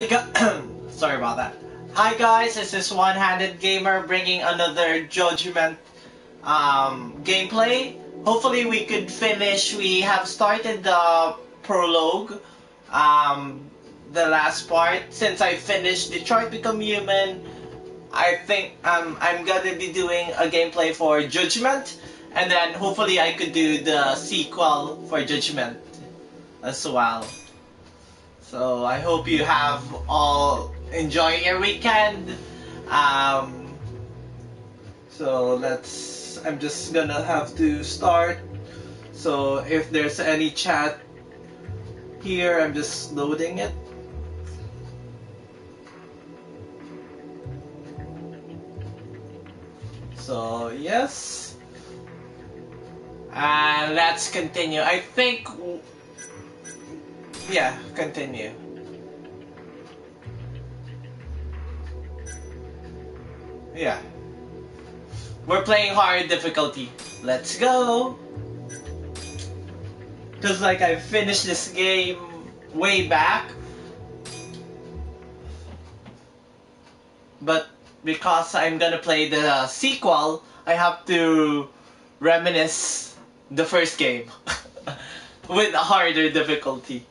Sorry about that. Hi guys, this is One Handed Gamer bringing another Judgment gameplay. Hopefully we could finish. We have started the prologue, the last part. Since I finished Detroit Become Human, I think I'm gonna be doing a gameplay for Judgment, and then hopefully I could do the sequel for Judgment as well. So I hope you have all enjoying your weekend. Um, I'm just gonna have to start. So if there's any chat here, I'm just loading it. So yes. And let's continue. I think, yeah, continue. Yeah. We're playing hard difficulty. Let's go! Cause like I finished this game way back. But because I'm gonna play the sequel, I have to reminisce the first game with a harder difficulty.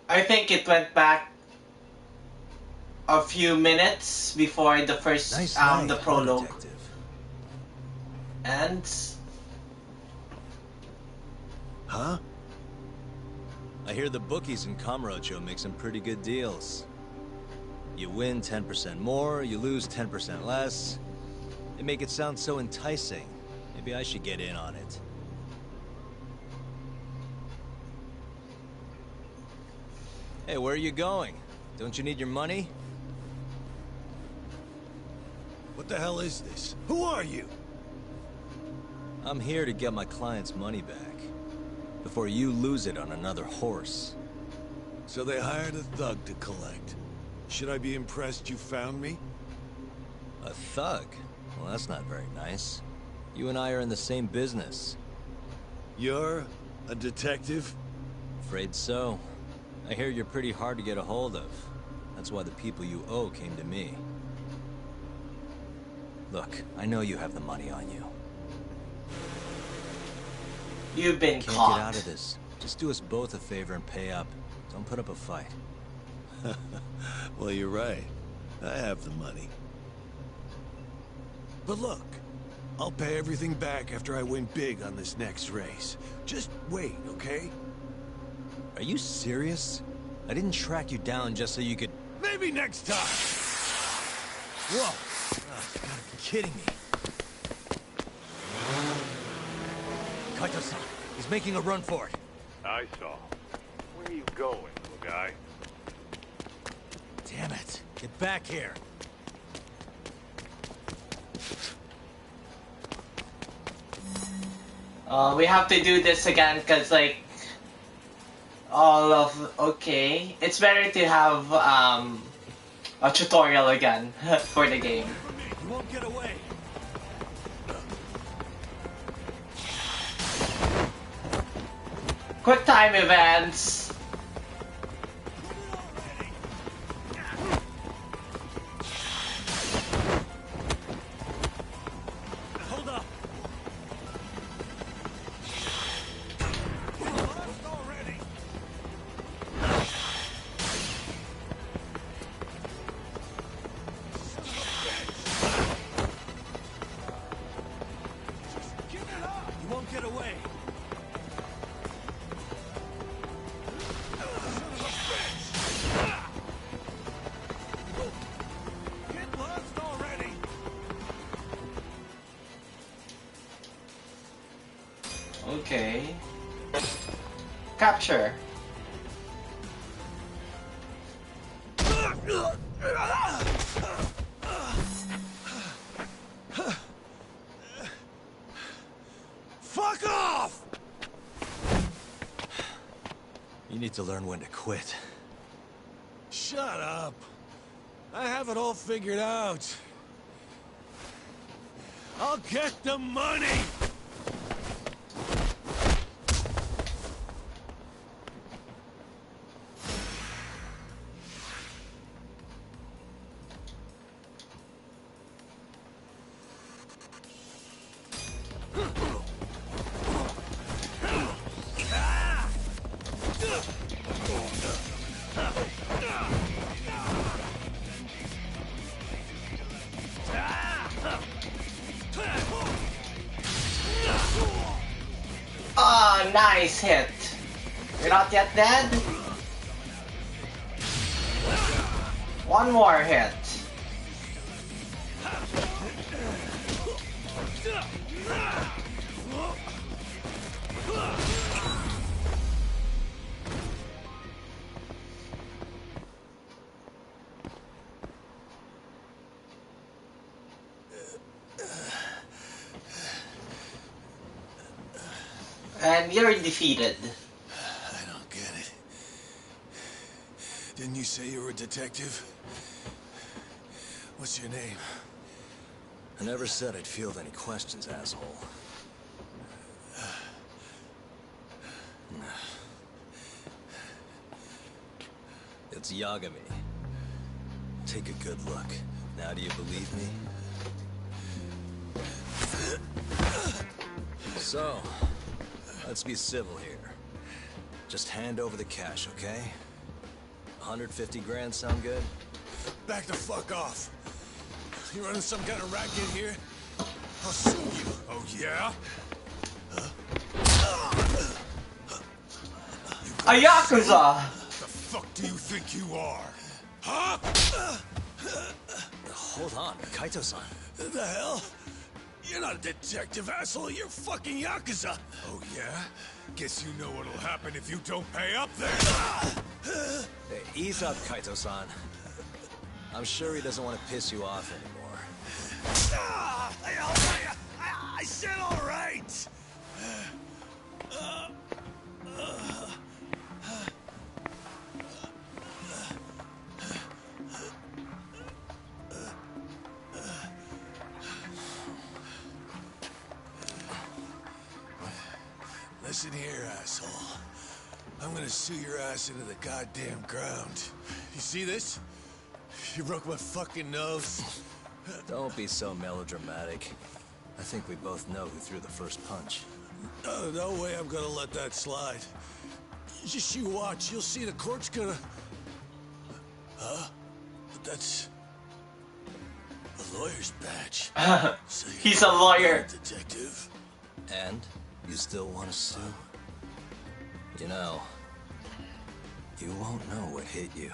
I think it went back a few minutes before the first the prologue ends. Huh? I hear the bookies in Kamurocho make some pretty good deals. You win 10% more, you lose 10% less. They make it sound so enticing. Maybe I should get in on it. Hey, where are you going? Don't you need your money? What the hell is this? Who are you? I'm here to get my client's money back. Before you lose it on another horse. So they hired a thug to collect. Should I be impressed you found me? A thug? Well, that's not very nice. You and I are in the same business. You're a detective? Afraid so. I hear you're pretty hard to get a hold of. That's why the people you owe came to me. Look, I know you have the money on you. You've been Can't caught. get out of this. Just do us both a favor and pay up. Don't put up a fight. Well, you're right. I have the money. But look, I'll pay everything back after I win big on this next race. Just wait, okay? Are you serious? I didn't track you down just so you could... Maybe next time! Whoa! Oh, you gotta be kidding me. Kaito-san, he's making a run for it. I saw. Where are you going, little guy? Damn it. Get back here. We have to do this again because like okay, it's better to have a tutorial again for the game. You won't get away! Quick time events. Hold up! Already! You won't get away! Get lost already! Okay. Capture. Fuck off! You need to learn when to quit. Shut up. I have it all figured out. I'll get the money! Ah, nice hit. You're not yet dead? One more hit. And you're defeated. I don't get it. Didn't you say you were a detective? What's your name? I never said I'd field any questions, asshole. It's Yagami. Take a good look. Now do you believe me? So, let's be civil here. Just hand over the cash, okay? 150 grand sound good? Back the fuck off. You running some kind of racket here? I'll sue you. Oh, yeah? A Yakuza! The fuck do you think you are? Huh? Hold on, Kaito-san. The hell? You're not a detective, asshole. You're fucking Yakuza. Oh, yeah? Guess you know what'll happen if you don't pay up then. Hey, ease up, Kaito-san. I'm sure he doesn't want to piss you off anymore. I said all right. Listen here, asshole. I'm gonna sue your ass into the goddamn ground. You see this? You broke my fucking nose. Don't be so melodramatic. I think we both know who threw the first punch. No way I'm gonna let that slide. Just you watch. You'll see the court's gonna... Huh? But that's... a lawyer's badge. So He's a lawyer. detective. And? You still want to sue? You know, you won't know what hit you.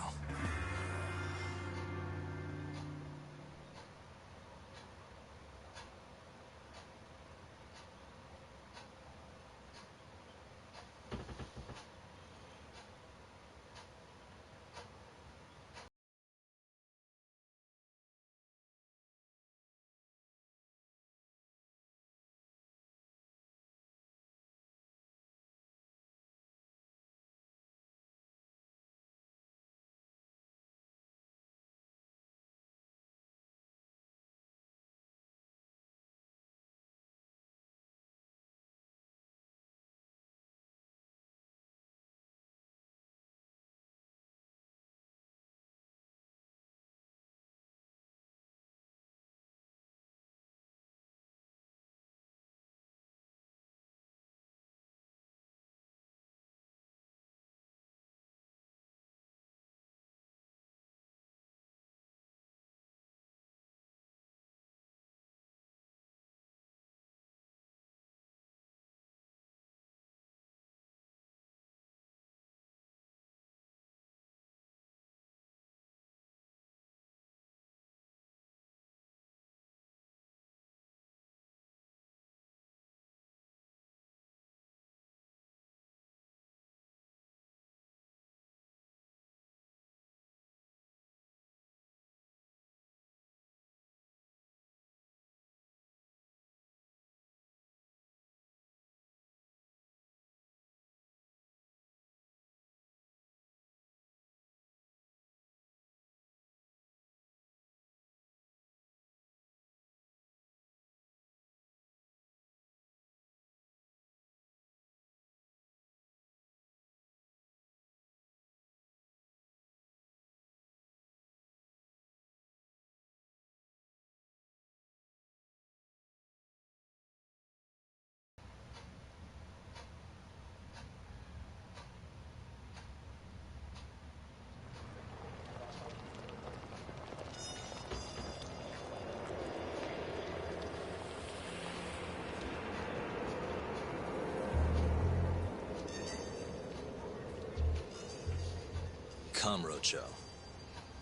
Kamurocho.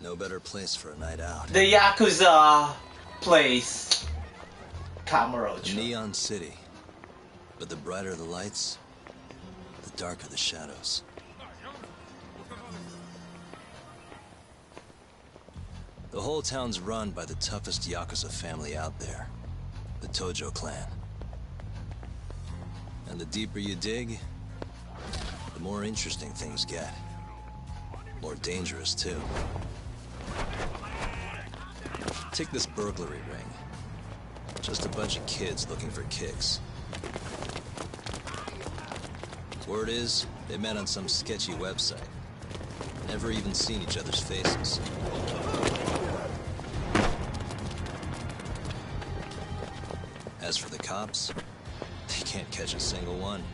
No better place for a night out. The Yakuza place. A Kamurocho. neon city. But the brighter the lights, the darker the shadows. The whole town's run by the toughest Yakuza family out there. The Tojo clan. And the deeper you dig, the more interesting things get. More dangerous, too. Take this burglary ring. Just a bunch of kids looking for kicks. Word is, they met on some sketchy website. Never even seen each other's faces. As for the cops, they can't catch a single one.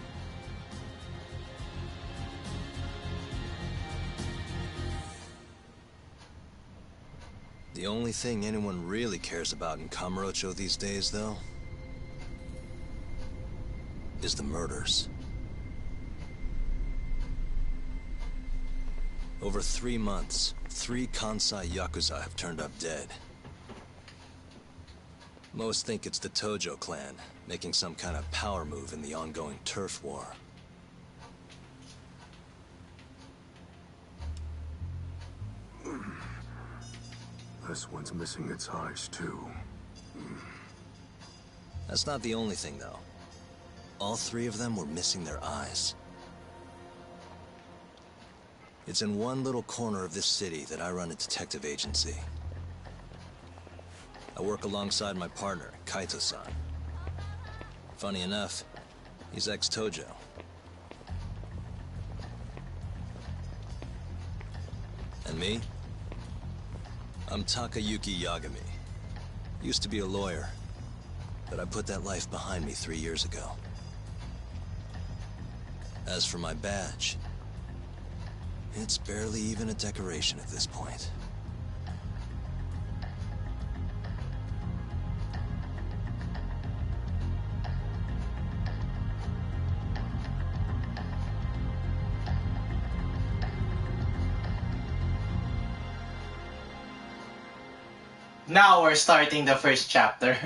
The only thing anyone really cares about in Kamurocho these days, though, is the murders. Over 3 months, 3 Kansai Yakuza have turned up dead. Most think it's the Tojo clan, making some kind of power move in the ongoing turf war. This one's missing its eyes, too. That's not the only thing, though. All 3 of them were missing their eyes. It's in one little corner of this city that I run a detective agency. I work alongside my partner, Kaito-san. Funny enough, he's ex-Tojo. And me? I'm Takayuki Yagami. Used to be a lawyer, but I put that life behind me 3 years ago. As for my badge, it's barely even a decoration at this point. Now we're starting the first chapter.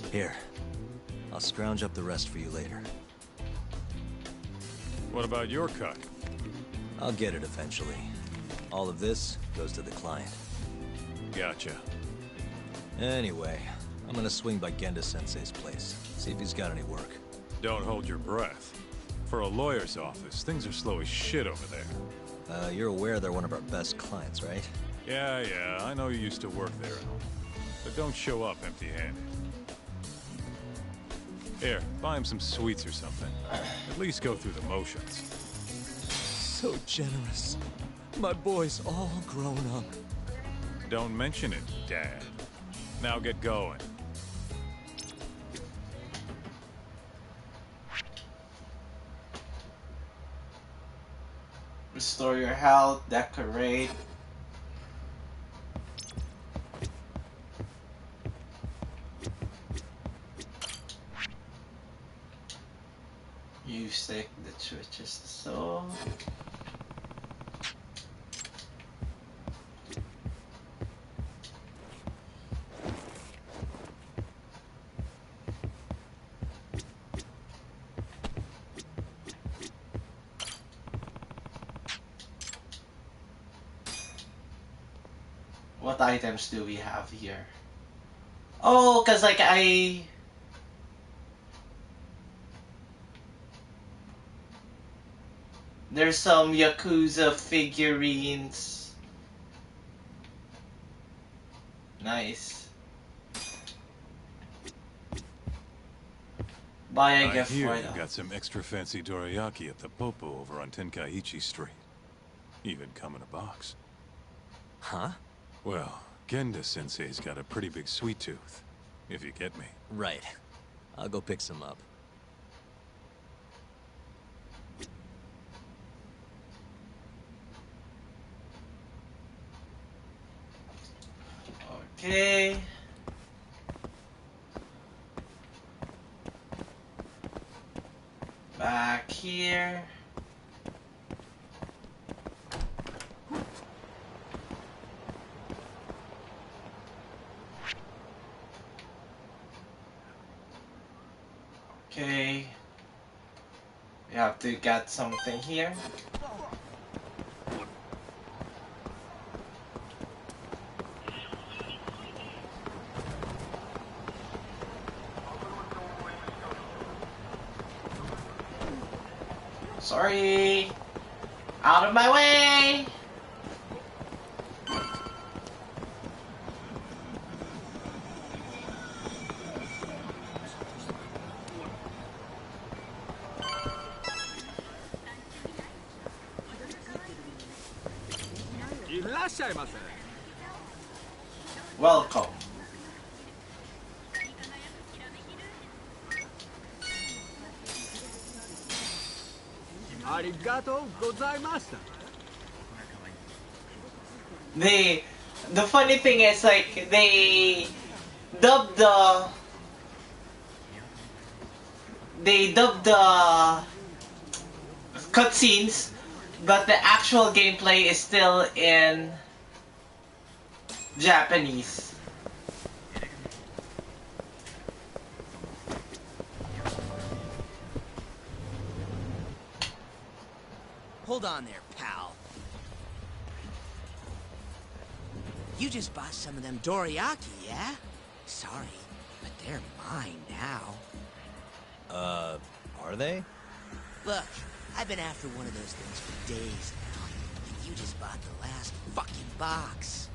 Here, I'll scrounge up the rest for you later. What about your cut? I'll get it eventually. All of this goes to the client. Gotcha. Anyway, I'm gonna swing by Genda-sensei's place, see if he's got any work. Don't hold your breath. For a lawyer's office, things are slow as shit over there. You're aware they're one of our best clients, right? Yeah, I know you used to work there. But don't show up empty-handed. Here, buy him some sweets or something. At least go through the motions. So generous. My boy's all grown up. Don't mention it, Dad. Now get going. Restore your health, decorate. You stick the switches so. What items do we have here? Oh, cause like there's some Yakuza figurines. Nice. Buy a I gift hear for you them. got some extra fancy dorayaki at the Popo over on Tenkaichi Street. Even come in a box. Huh? Well, Genda-sensei's got a pretty big sweet tooth, if you get me. Right. I'll go pick some up. Okay. Back here. Okay. We have to get something here. Sorry. Out of my way. Welcome. The funny thing is, like, dubbed the they dubbed the cutscenes, but the actual gameplay is still in Japanese. Hold on there, pal. You just bought some of them dorayaki, yeah? Sorry, but they're mine now. Are they? Look, I've been after one of those things for days now, and you just bought the last fucking box.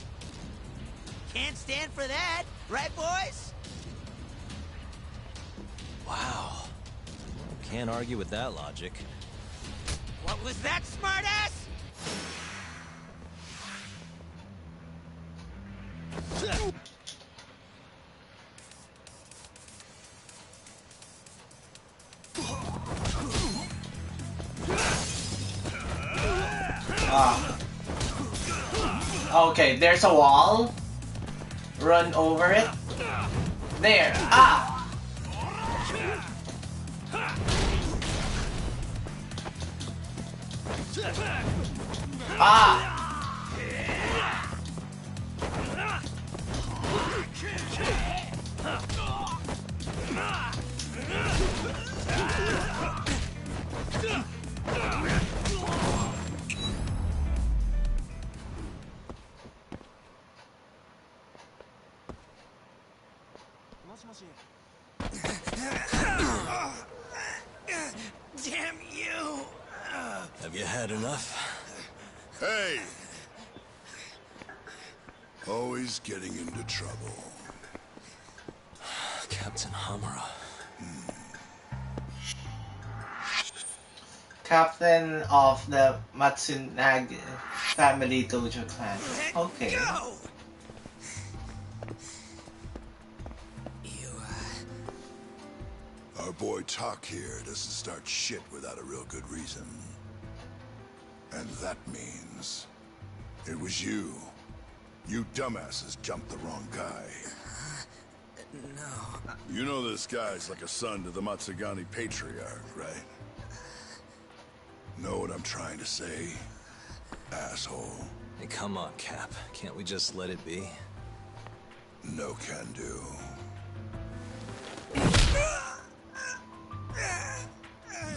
Can't stand for that, right, boys? Wow. Can't argue with that logic. What was that, smartass? Ah. Okay, there's a wall. Run over it. There. Ah! Ah! Damn you! Have you had enough? Hey! Always getting into trouble. Captain Hamura. Captain of the Matsunagi family dojo clan. Okay. Go! You, Our boy Talk here doesn't start shit without a real good reason. And that means it was you. You dumbasses jumped the wrong guy. no. You know this guy's like a son to the Matsugani patriarch, right? Know what I'm trying to say, asshole? Hey, come on, Cap. Can't we just let it be? No can do.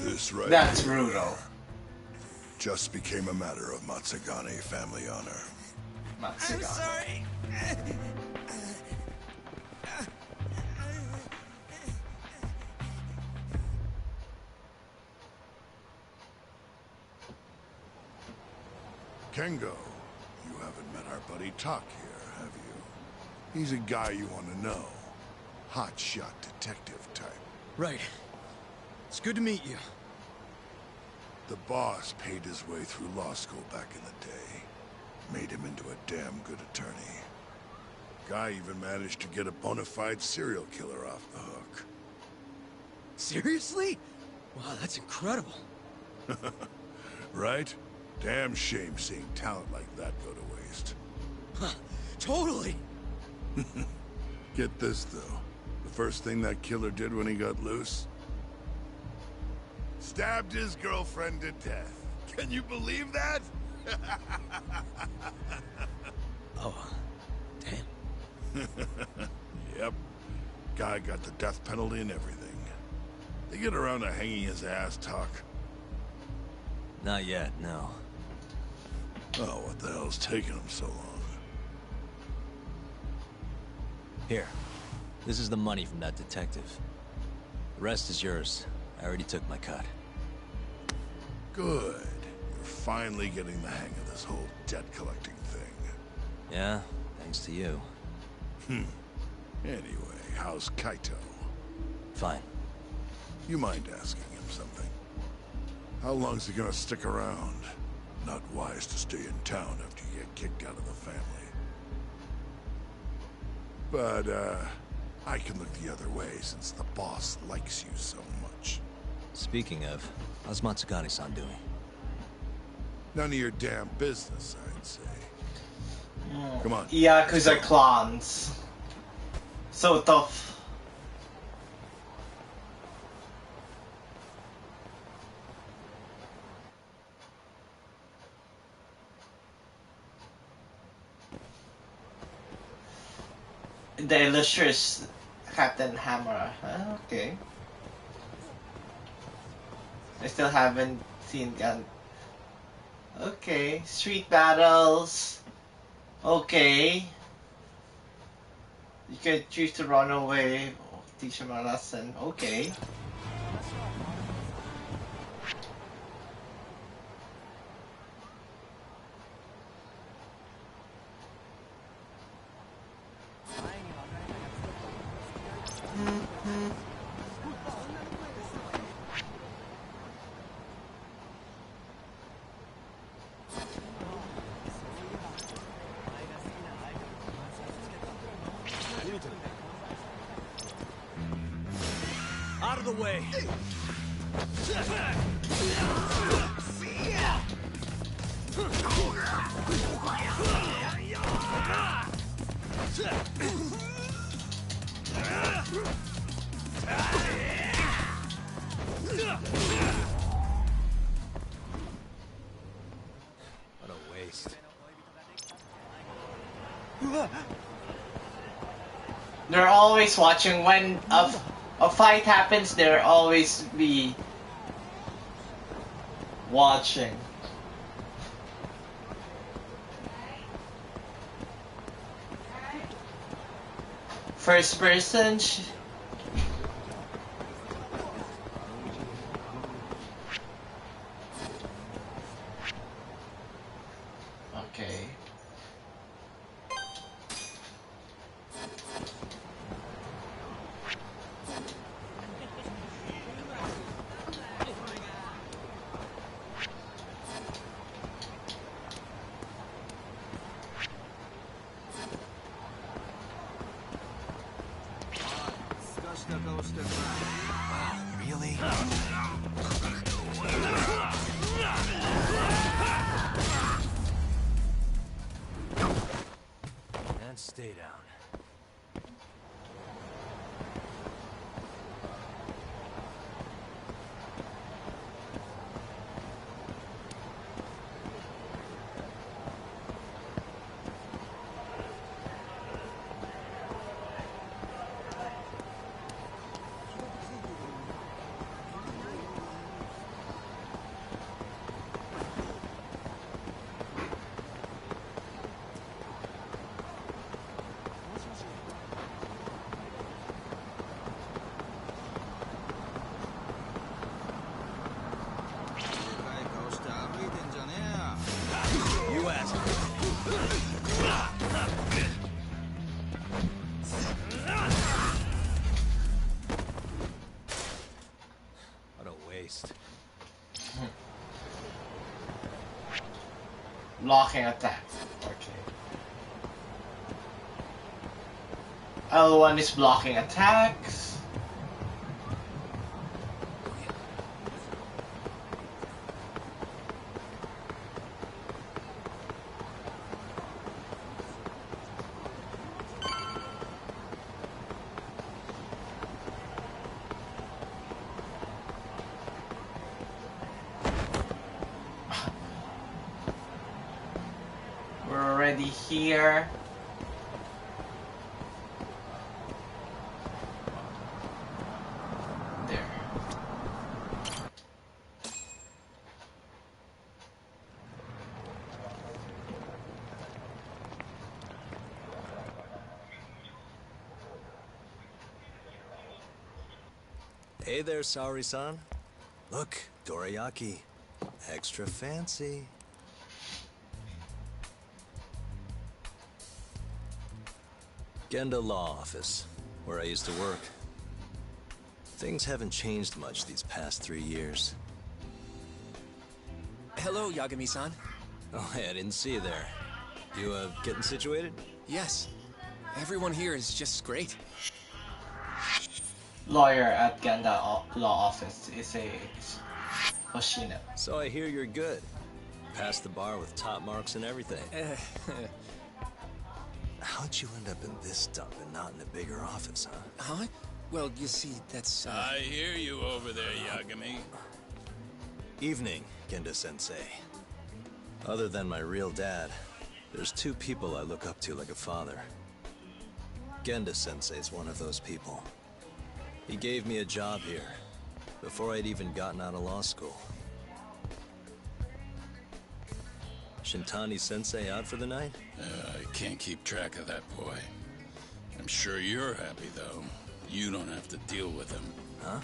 This right That's here brutal. just became a matter of Matsugani family honor. I'm Matsugani. sorry. Kengo, you haven't met our buddy Talk here, have you? He's a guy you want to know. Hotshot detective type. Right. It's good to meet you. The boss paid his way through law school back in the day. Made him into a damn good attorney. Guy even managed to get a bona fide serial killer off the hook. Seriously? Wow, that's incredible. Right? Damn shame seeing talent like that go to waste. Huh, totally. Get this, though. The first thing that killer did when he got loose? Stabbed his girlfriend to death. Can you believe that? Oh, damn. Yep. Guy got the death penalty and everything. They get around to hanging his ass talk. Not yet, no. Oh, what the hell's taking him so long? Here. This is the money from that detective. The rest is yours. I already took my cut. Good. You're finally getting the hang of this whole debt collecting thing. Yeah, thanks to you. Anyway, how's Kaito? Fine. You mind asking him something? How long's he gonna stick around? Not wise to stay in town after you get kicked out of the family. But, I can look the other way since the boss likes you so much. Speaking of, how's Matsugane-san doing? None of your damn business, I'd say. Come on. Yakuza clans. So tough. The illustrious Captain Hammer. Okay. I still haven't seen Gun. Okay. Street battles. Okay. You can choose to run away or teach him a lesson. Okay. Out of the way. What a waste. They're always watching when a fight happens. They'll always be watching. First person. Okay. Wow, really? And stay down. waste. Blocking attack. Okay. L1 is blocking attacks. We're already here. There. Hey there, Saori-san. Look, dorayaki. Extra fancy. Genda Law Office, where I used to work. Things haven't changed much these past 3 years. Hello, Yagami-san. Oh, hey, I didn't see you there. You, getting situated? Yes. Everyone here is just great. Lawyer at Ganda Law Office is a Hoshino. So I hear you're good. Passed the bar with top marks and everything. How'd you end up in this dump and not in a bigger office, huh? Huh? Well, you see, that's, I hear you over there, Yagami. Evening, Genda-sensei. Other than my real dad, there's 2 people I look up to like a father. Genda-sensei's one of those people. He gave me a job here, before I'd even gotten out of law school. Shintani-sensei out for the night? I can't keep track of that boy. I'm sure you're happy, though. You don't have to deal with him. Huh?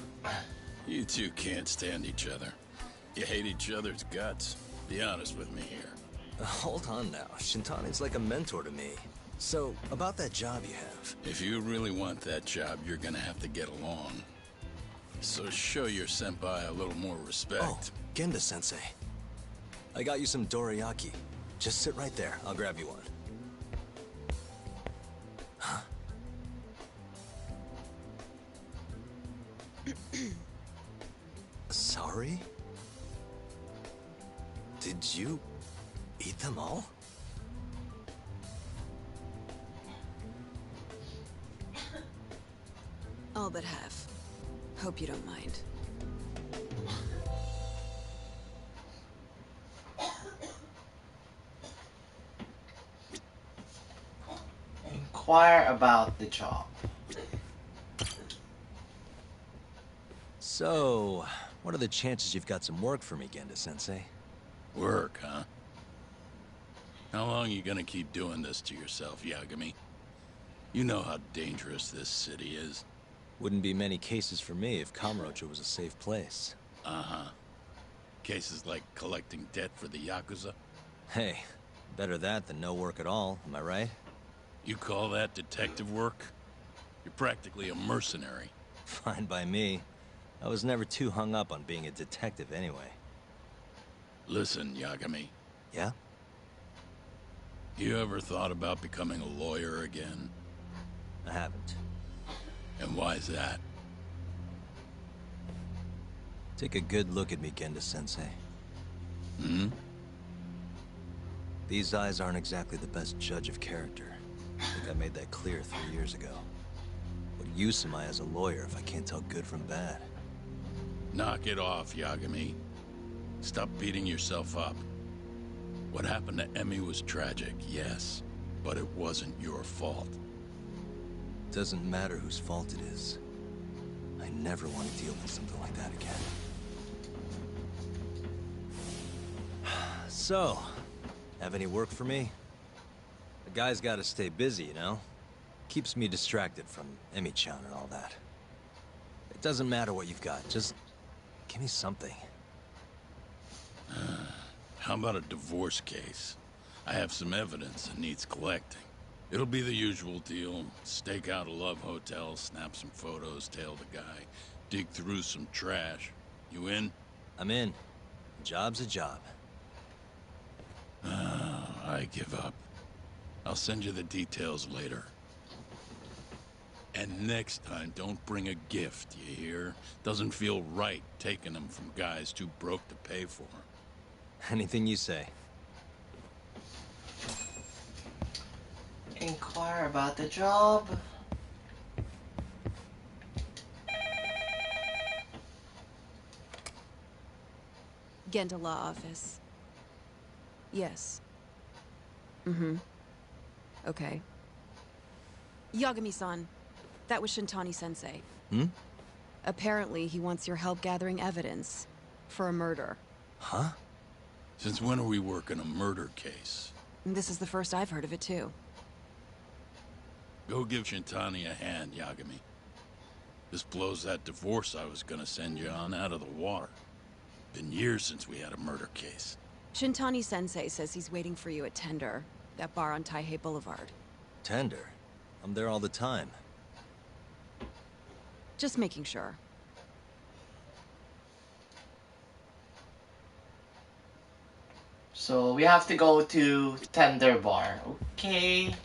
You two can't stand each other. You hate each other's guts. Be honest with me here. Hold on now. Shintani's like a mentor to me. So, about that job you have. If you really want that job, you're gonna have to get along. So show your senpai a little more respect. Oh, Genda-sensei. I got you some dorayaki. Just sit right there. I'll grab you one. Huh? Sorry? Did you eat them all? All but half. Hope you don't mind. Inquire about the job. So, what are the chances you've got some work for me, Genda-sensei? Work, huh? How long you gonna keep doing this to yourself, Yagami? You know how dangerous this city is. Wouldn't be many cases for me if Kamurocho was a safe place. Uh-huh. Cases like collecting debt for the Yakuza? Hey, better that than no work at all, am I right? You call that detective work? You're practically a mercenary. Fine by me. I was never too hung up on being a detective anyway. Listen, Yagami. Yeah? You ever thought about becoming a lawyer again? I haven't. And why's that? Take a good look at me, Genda-sensei. Hmm? These eyes aren't exactly the best judge of character. I think I made that clear 3 years ago. What use am I as a lawyer if I can't tell good from bad? Knock it off, Yagami. Stop beating yourself up. What happened to Emmy was tragic, yes, but it wasn't your fault. Doesn't matter whose fault it is. I never want to deal with something like that again. So, have any work for me? A guy's gotta stay busy, you know? Keeps me distracted from Emmy-chan and all that. It doesn't matter what you've got, just give me something. How about a divorce case? I have some evidence that needs collecting. It'll be the usual deal. Stake out a love hotel, snap some photos, tail the guy, dig through some trash. You in? I'm in. A job's a job. I give up. I'll send you the details later. And next time, don't bring a gift, you hear? Doesn't feel right taking them from guys too broke to pay for. Anything you say. Inquire about the job. Genda Law Office. Yes. Mm-hmm. Okay. Yagami-san, that was Shintani-sensei. Hmm? Apparently, he wants your help gathering evidence for a murder. Huh? Since when are we working a murder case? And this is the first I've heard of it, too. Go give Shintani a hand, Yagami. This blows that divorce I was gonna send you on out of the water. Been years since we had a murder case. Shintani-sensei says he's waiting for you at Tender, that bar on Taihei Boulevard. Tender? I'm there all the time. Just making sure. So we have to go to Tender Bar. Okay.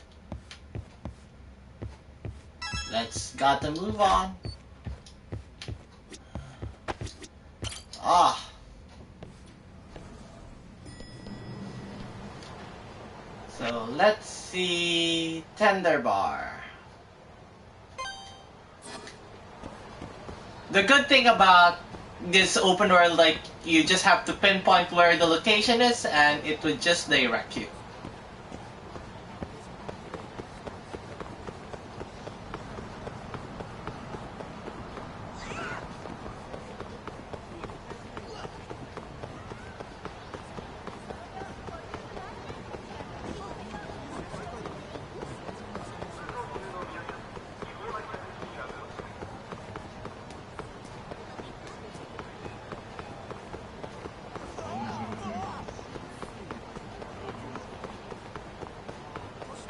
Gotta move on. Ah. So let's see Tender Bar. The good thing about this open world, like, you just have to pinpoint where the location is and it would just direct you.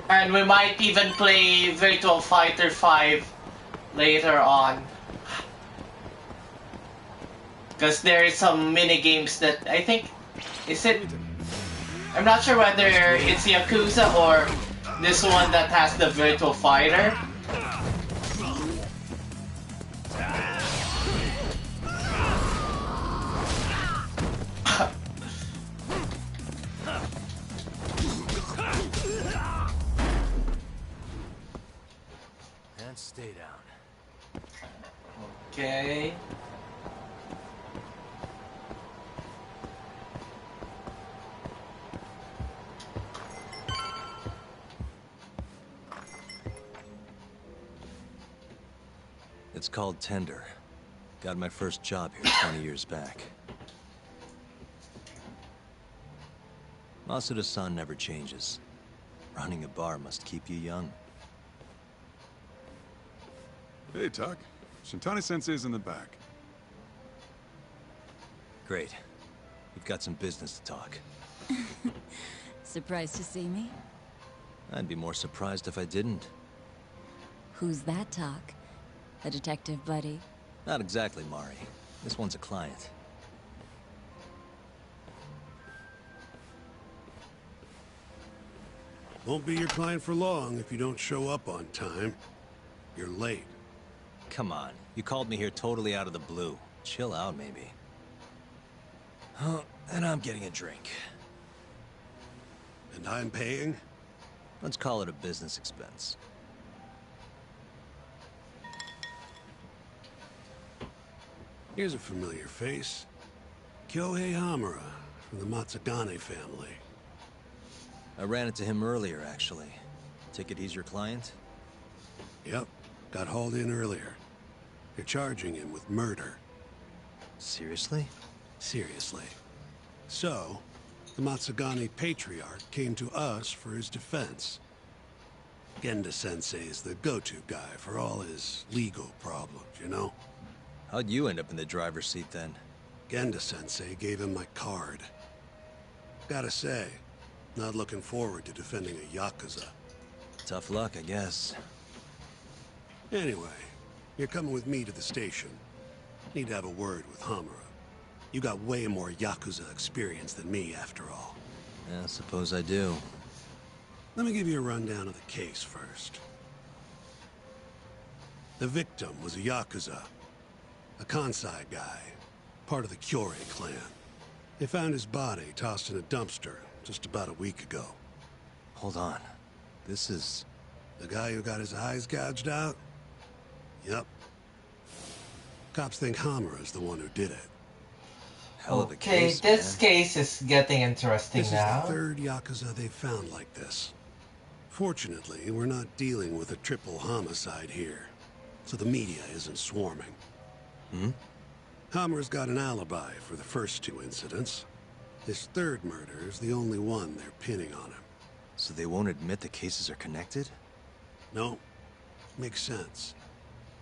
And we might even play Virtual Fighter 5 later on. Because there is some mini games that I think, I'm not sure whether it's Yakuza or this one that has the Virtual Fighter. Stay down. Okay. It's called Tender. Got my first job here 20 years back. Masuda-san never changes. Running a bar must keep you young. Hey, Tuck. Shintani-sensei's in the back. Great. We've got some business to talk. Surprised to see me? I'd be more surprised if I didn't. Who's that, Talk? A detective buddy? Not exactly, Mari. This one's a client. Won't be your client for long if you don't show up on time. You're late. Come on. You called me here totally out of the blue. Chill out, maybe. Oh, and I'm getting a drink. And I'm paying? Let's call it a business expense. Here's a familiar face. Kyohei Hamura, from the Matsugane family. I ran into him earlier, actually. Ticket he's your client? Yep, got hauled in earlier. They're charging him with murder. Seriously? Seriously. So, the Matsugane Patriarch came to us for his defense. Genda-sensei is the go-to guy for all his legal problems, you know? How'd you end up in the driver's seat then? Genda-sensei gave him my card. Gotta say, not looking forward to defending a Yakuza. Tough luck, I guess. Anyway, you're coming with me to the station. Need to have a word with Hamura. You got way more Yakuza experience than me, after all. Yeah, I suppose I do. Let me give you a rundown of the case first. The victim was a Yakuza, a Kansai guy, part of the Kyorei clan. They found his body tossed in a dumpster just about a week ago. Hold on. This is... The guy who got his eyes gouged out? Yep. Cops think Hamura's the one who did it. Hell of a Okay, case, this man. case is getting interesting This now. is the third Yakuza they've found like this. Fortunately, we're not dealing with a triple homicide here, so the media isn't swarming. Hmm? Hammer's got an alibi for the first two incidents. This third murder is the only one they're pinning on him. So they won't admit the cases are connected? No. Makes sense.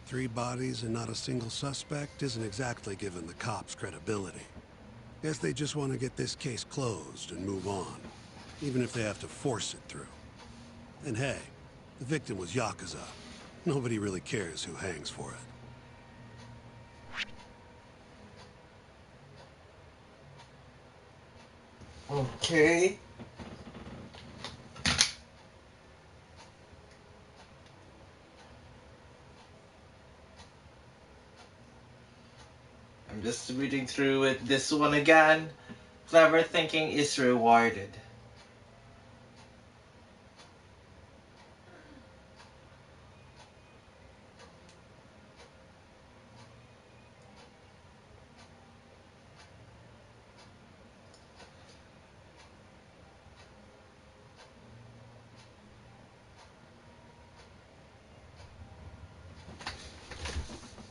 3 bodies and not a single suspect isn't exactly giving the cops credibility. Guess they just want to get this case closed and move on, even if they have to force it through. And hey, the victim was Yakuza. Nobody really cares who hangs for it. Okay. I'm just reading through it. This one again. Clever thinking is rewarded.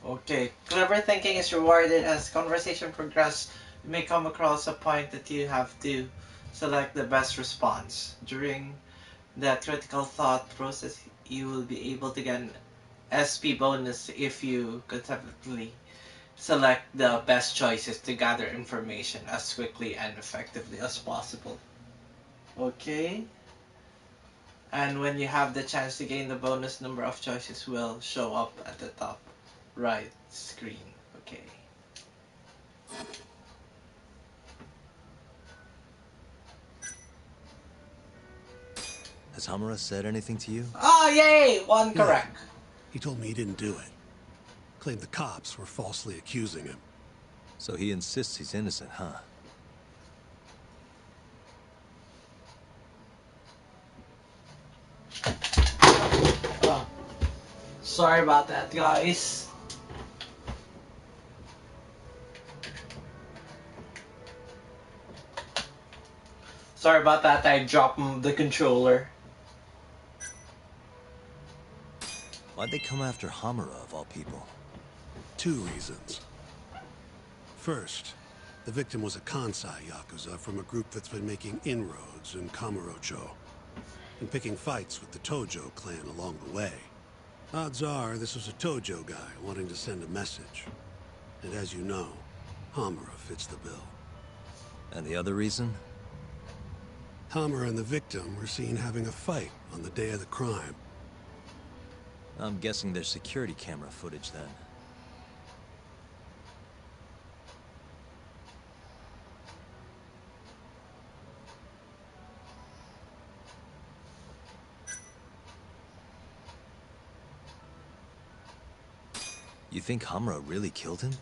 Okay, clever thinking is rewarded. As conversation progresses, you may come across a point that you have to select the best response. During that critical thought process, you will be able to get an SP bonus if you consecutively select the best choices to gather information as quickly and effectively as possible. Okay? And when you have the chance to gain the bonus, number of choices will show up at the top right screen. Okay. Has Hamura said anything to you? Oh, yay! One Yeah. correct. He told me he didn't do it. Claimed the cops were falsely accusing him. So he insists he's innocent, huh? Oh, sorry about that, guys. Sorry about that, I dropped the controller. Why'd they come after Hamura, of all people? 2 reasons. First, the victim was a Kansai Yakuza from a group that's been making inroads in Kamurocho and picking fights with the Tojo clan along the way. Odds are this was a Tojo guy wanting to send a message. And as you know, Hamura fits the bill. And the other reason? Hamura and the victim were seen having a fight on the day of the crime. I'm guessing there's security camera footage then. You think Hamura really killed him?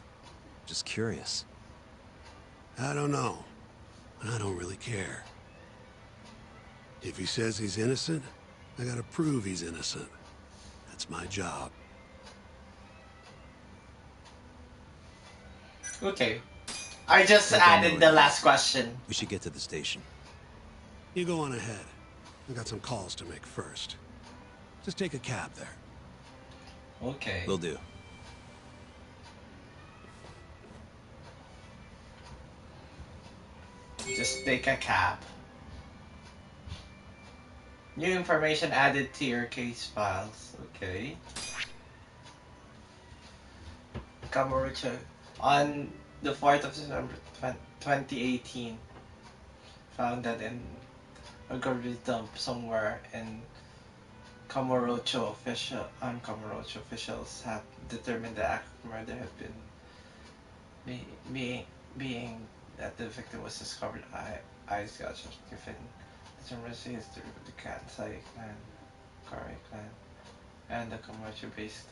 Just curious. I don't know. And I don't really care. If he says he's innocent, I gotta prove he's innocent. That's my job. Okay. I just Okay, added no the worries. last question. We should get to the station. You go on ahead. I got some calls to make first. Just take a cab there. Okay. Will do. Just take a cab. New information added to your case files. Okay. Kamurocho. On the 4th of December 2018, found that an algorithm somewhere in Kamurocho officials have determined the act of murder have been being that the victim was discovered, eyes got given the mercy history with the Kansai clan, Kare clan, and the commercial based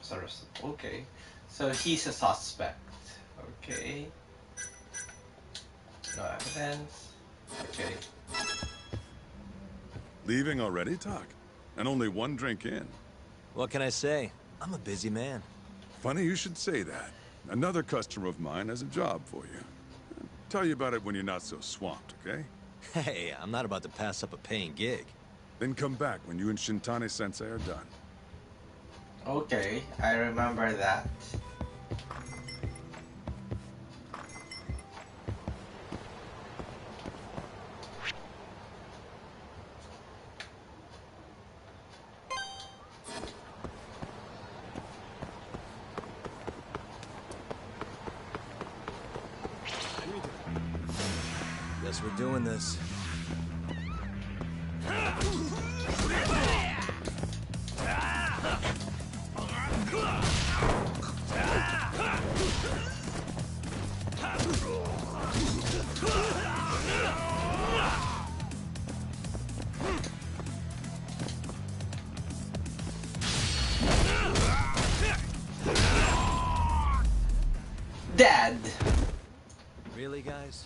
sort of. Okay, so he's a suspect. Okay, no evidence. Okay. Leaving already, Doc? And only one drink in. What can I say? I'm a busy man. Funny you should say that. Another customer of mine has a job for you. Tell you about it when you're not so swamped, okay? Hey, I'm not about to pass up a paying gig. Then come back when you and Shintani-sensei are done. Okay, I remember that. Guess we're doing this. Dead. Really, guys?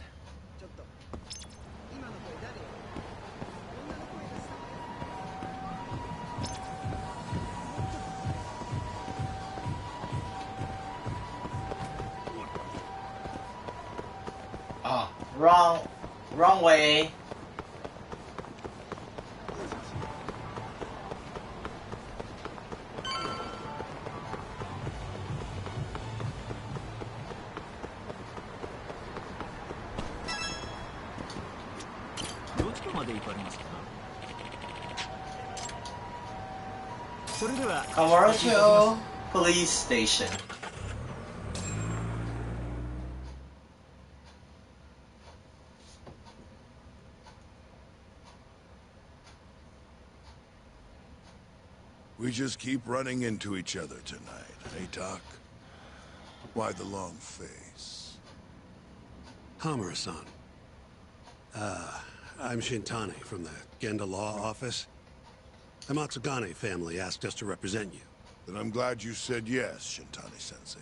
Oh, wrong way. Kamurocho Police Station. We just keep running into each other tonight, hey, Doc? Why the long face? Hamura-san. I'm Shintani from the Genda Law Office. The Matsugane family asked us to represent you. Then I'm glad you said yes, Shintani-sensei.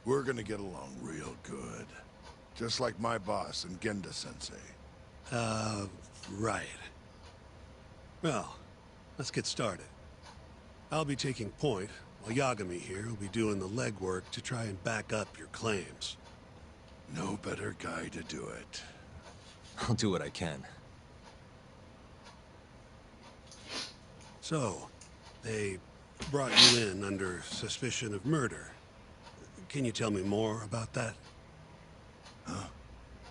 We're gonna get along real good. Just like my boss and Genda-sensei. Right. Well, let's get started. I'll be taking point, while Yagami here will be doing the legwork to try and back up your claims. No better guy to do it. I'll do what I can. So, they brought you in under suspicion of murder. Can you tell me more about that? Huh?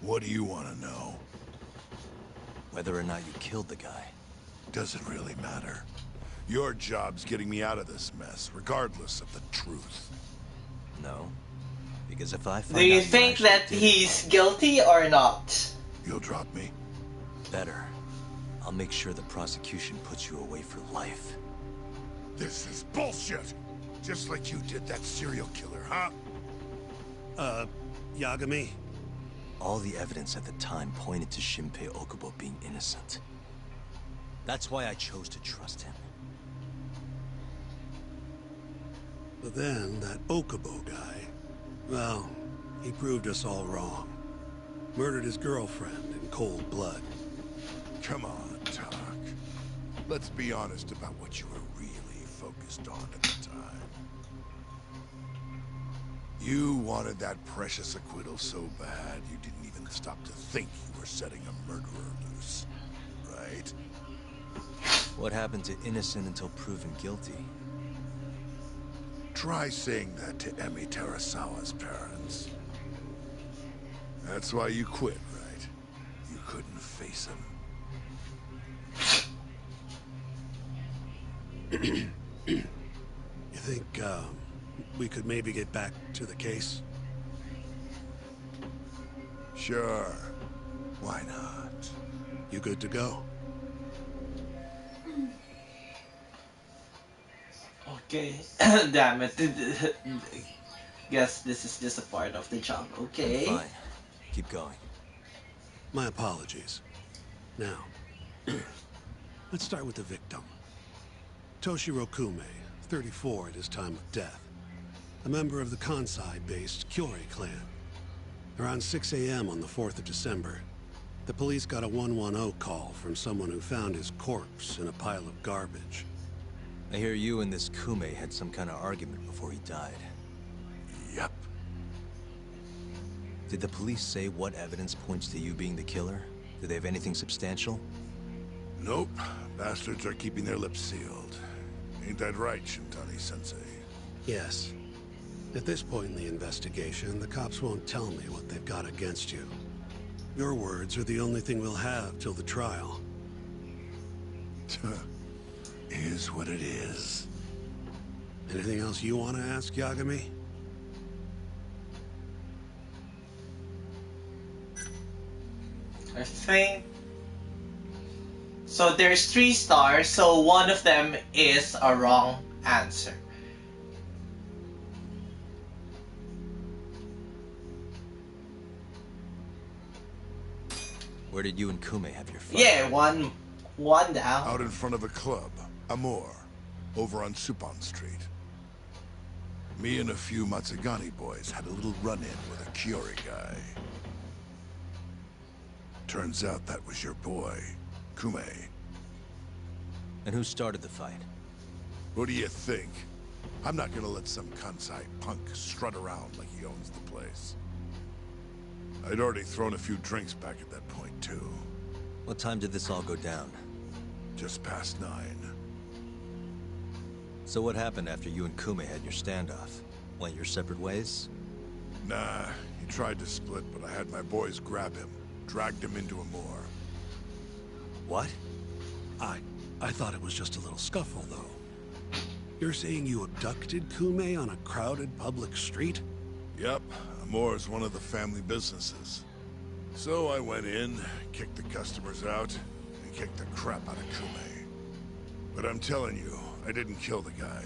What do you want to know? Whether or not you killed the guy. Doesn't really matter. Your job's getting me out of this mess, regardless of the truth. No. Because if I find Do you out think actually that did he's guilty or not? You'll drop me? better, I'll make sure the prosecution puts you away for life. This is bullshit! Just like you did that serial killer, huh? Yagami? All the evidence at the time pointed to Shinpei Okubo being innocent. That's why I chose to trust him. But then, that Okubo guy, well, he proved us all wrong. Murdered his girlfriend in cold blood. Come on, Doc. Let's be honest about what you were really focused on at the time. You wanted that precious acquittal so bad, you didn't even stop to think you were setting a murderer loose. Right? What happened to innocent until proven guilty? Try saying that to Emi Terasawa's parents. That's why you quit, right? You couldn't face him. You think, we could maybe get back to the case? Sure. Why not? You good to go? Okay, damn it. Guess this is just a part of the job, okay? Fine. Keep going. My apologies. Now, let's start with the victim. Toshiro Kume, 34 at his time of death. A member of the Kansai-based Kyori clan. Around 6 a.m. on the 4th of December, the police got a 110 call from someone who found his corpse in a pile of garbage. I hear you and this Kume had some kind of argument before he died. Yep. Did the police say what evidence points to you being the killer? Do they have anything substantial? Nope. Bastards are keeping their lips sealed. Ain't that right, Shintani-sensei? Yes. At this point in the investigation, the cops won't tell me what they've got against you. Your words are the only thing we'll have till the trial. Is what it is. Anything else you want to ask, Yagami? I think... So there's 3 stars, so one of them is a wrong answer. Where did you and Kume have your fight? Yeah, one down. Out in front of a club, Amor, over on Supon Street. Me and a few Matsugani boys had a little run-in with a Kyori guy. Turns out that was your boy, Kume. And who started the fight? What do you think? I'm not gonna let some Kansai punk strut around like he owns the place. I'd already thrown a few drinks back at that point, too. What time did this all go down? Just past 9. So what happened after you and Kume had your standoff? Went your separate ways? Nah, he tried to split, but I had my boys grab him. Dragged him into Amor. What? I thought it was just a little scuffle, though. You're saying you abducted Kume on a crowded public street? Yep, Amor's one of the family businesses. So I went in, kicked the customers out, and kicked the crap out of Kume. But I'm telling you, I didn't kill the guy.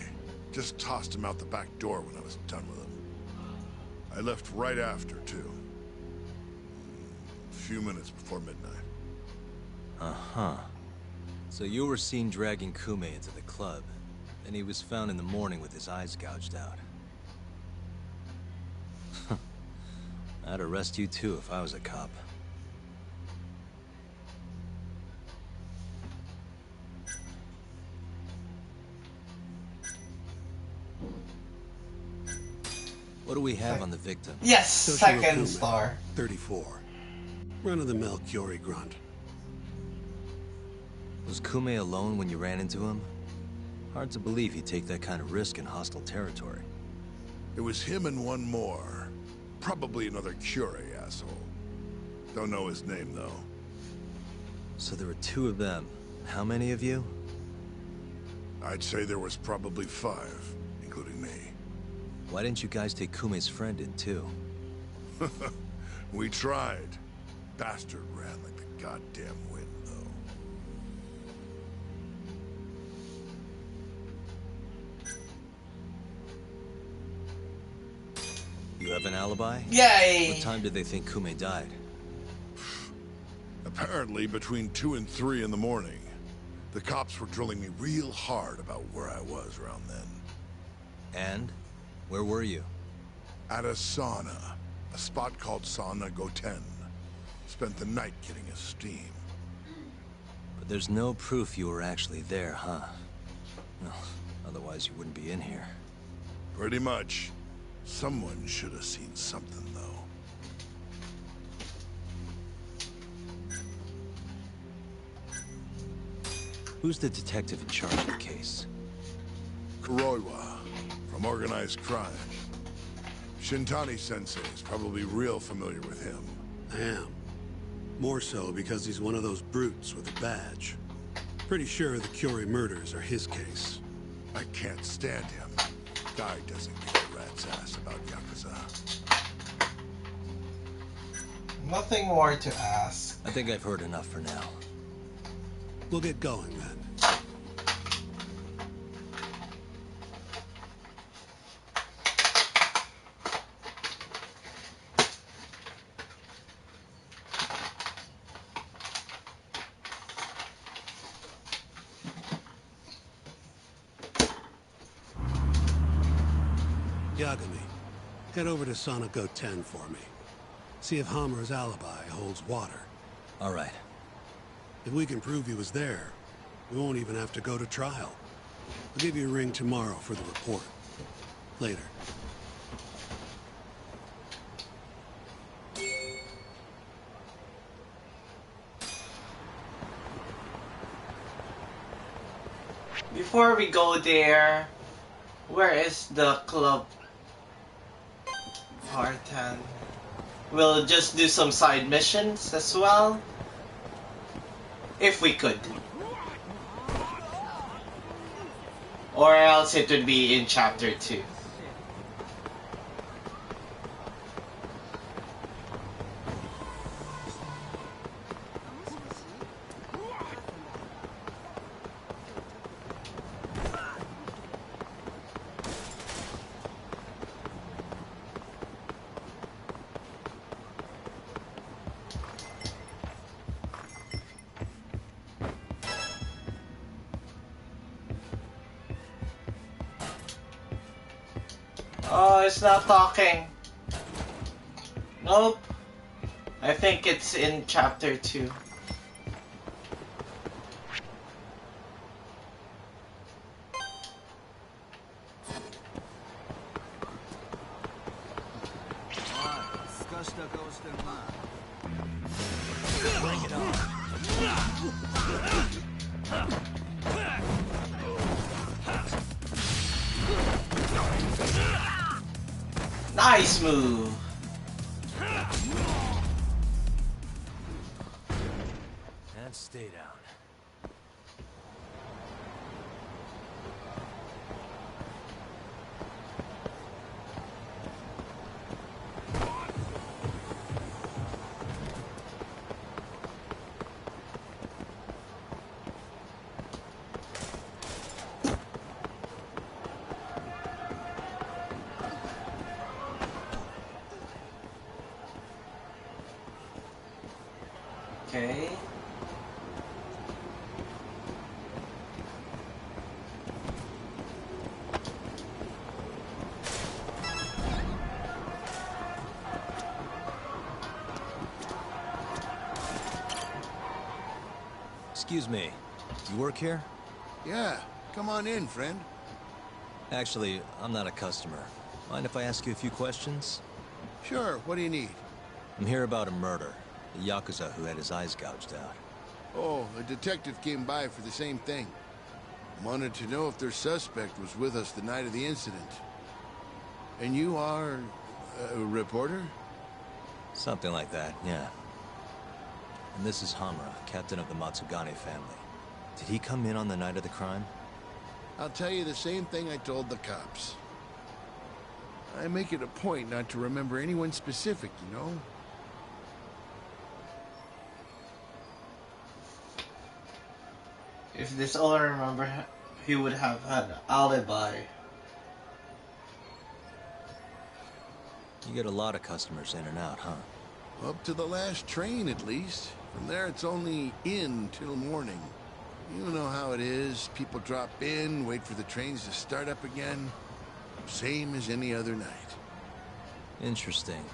Just tossed him out the back door when I was done with him. I left right after, too. A few minutes before midnight. Uh-huh. So you were seen dragging Kume into the club, and he was found in the morning with his eyes gouged out. I'd arrest you too if I was a cop. What do we have on the victim? Yes, Toshiro second Kume, star. 34. Run-of-the-mill Kyori grunt. Was Kume alone when you ran into him? Hard to believe he'd take that kind of risk in hostile territory. It was him and one more. Probably another Kyori asshole. Don't know his name, though. So there were 2 of them. How many of you? I'd say there was probably 5, including me. Why didn't you guys take Kume's friend in too? We tried. Bastard ran like the goddamn wind, though. You have an alibi? Yay! What time did they think Kume died? Apparently between 2 and 3 in the morning. The cops were drilling me real hard about where I was around then. And? Where were you? At a sauna. A spot called Sauna Goten. Spent the night getting a steam. But there's no proof you were actually there, huh? Well, otherwise you wouldn't be in here. Pretty much. Someone should have seen something, though. Who's the detective in charge of the case? Kuroiwa, from organized crime. Shintani-sensei is probably real familiar with him. I am. More so because he's one of those brutes with a badge. Pretty sure the Kyori murders are his case. I can't stand him. Guy doesn't give a rat's ass about Yakuza. Nothing more to ask. I think I've heard enough for now. We'll get going then. Yagami, head over to Sonico 10 for me. See if Hamura's alibi holds water. All right. If we can prove he was there, we won't even have to go to trial. I'll give you a ring tomorrow for the report. Later. Before we go there, where is the club? R10. We'll just do some side missions as well. If we could. Or else it would be in chapter 2. Oh, it's not talking. Nope. I think it's in chapter 2. Bring it on. Nice move. And stay down. Okay. Excuse me. You work here? Yeah, come on in, friend. Actually, I'm not a customer. Mind if I ask you a few questions? Sure, what do you need? I'm here about a murder. A Yakuza who had his eyes gouged out. Oh, a detective came by for the same thing. Wanted to know if their suspect was with us the night of the incident. And you are a reporter? Something like that, yeah. And this is Hamura, captain of the Matsugane family. Did he come in on the night of the crime? I'll tell you the same thing I told the cops. I make it a point not to remember anyone specific, you know? If this owner remembered, he would have had an alibi. You get a lot of customers in and out, huh? Up to the last train, at least. From there, it's only in till morning. You know how it is. People drop in, wait for the trains to start up again. Same as any other night. Interesting.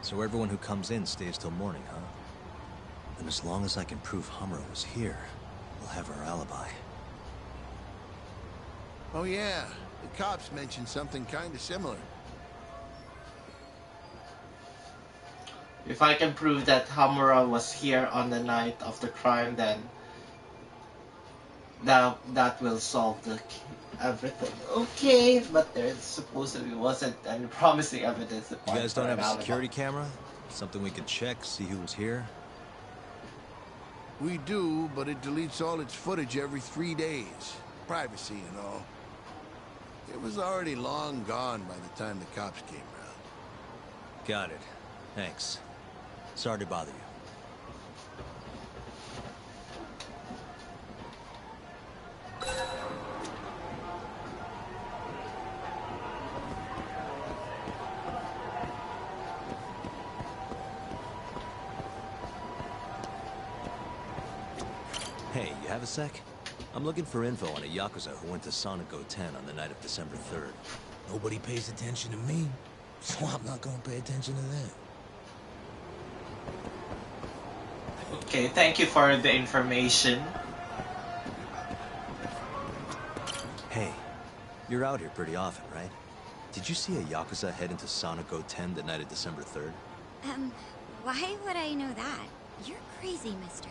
So everyone who comes in stays till morning, huh? Then as long as I can prove Hamura was here, we'll have our alibi. Oh yeah, the cops mentioned something kind of similar. If I can prove that Hamura was here on the night of the crime, then that will solve everything. Okay, but there supposedly wasn't any promising evidence. You guys don't have a security camera? Something we could check, see who was here? We do, but it deletes all its footage every 3 days. Privacy and all. It was already long gone by the time the cops came around. Got it. Thanks. Sorry to bother you. Hey, you have a sec? I'm looking for info on a Yakuza who went to Sonico 10 on the night of December 3rd. Nobody pays attention to me, so I'm not gonna pay attention to them. Okay, thank you for the information. Hey, you're out here pretty often, right? Did you see a Yakuza head into Sonico 10 the night of December 3rd? Why would I know that? You're crazy, mister.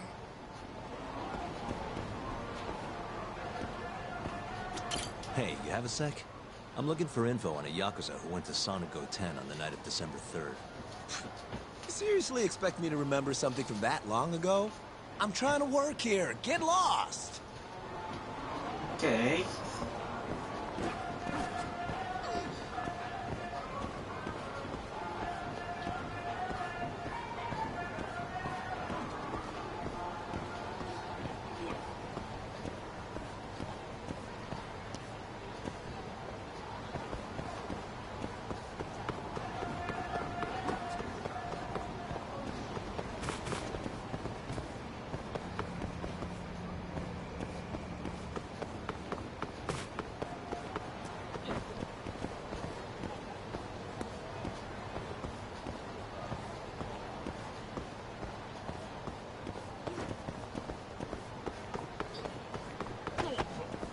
Hey, you have a sec? I'm looking for info on a Yakuza who went to Sonico 10 on the night of December 3rd. You seriously expect me to remember something from that long ago? I'm trying to work here. Get lost! Okay.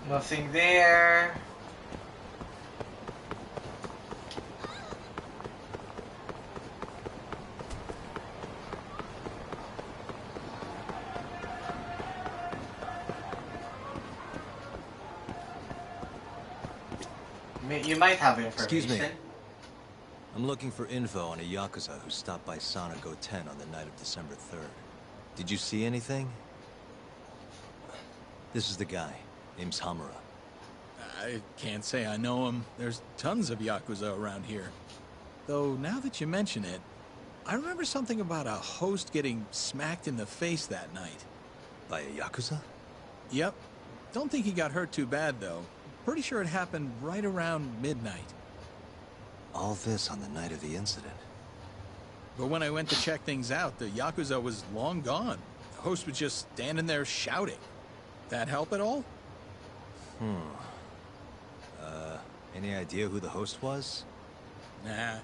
Nothing there. You might have information. Excuse me. I'm looking for info on a Yakuza who stopped by Sonico 10 on the night of December 3rd. Did you see anything? This is the guy. Name's Hamura. I can't say I know him. There's tons of Yakuza around here. Though, now that you mention it, I remember something about a host getting smacked in the face that night. By a Yakuza? Yep. Don't think he got hurt too bad, though. Pretty sure it happened right around midnight. All this on the night of the incident. But when I went to check things out, the Yakuza was long gone. The host was just standing there shouting. That help at all? Any idea who the host was? Nah.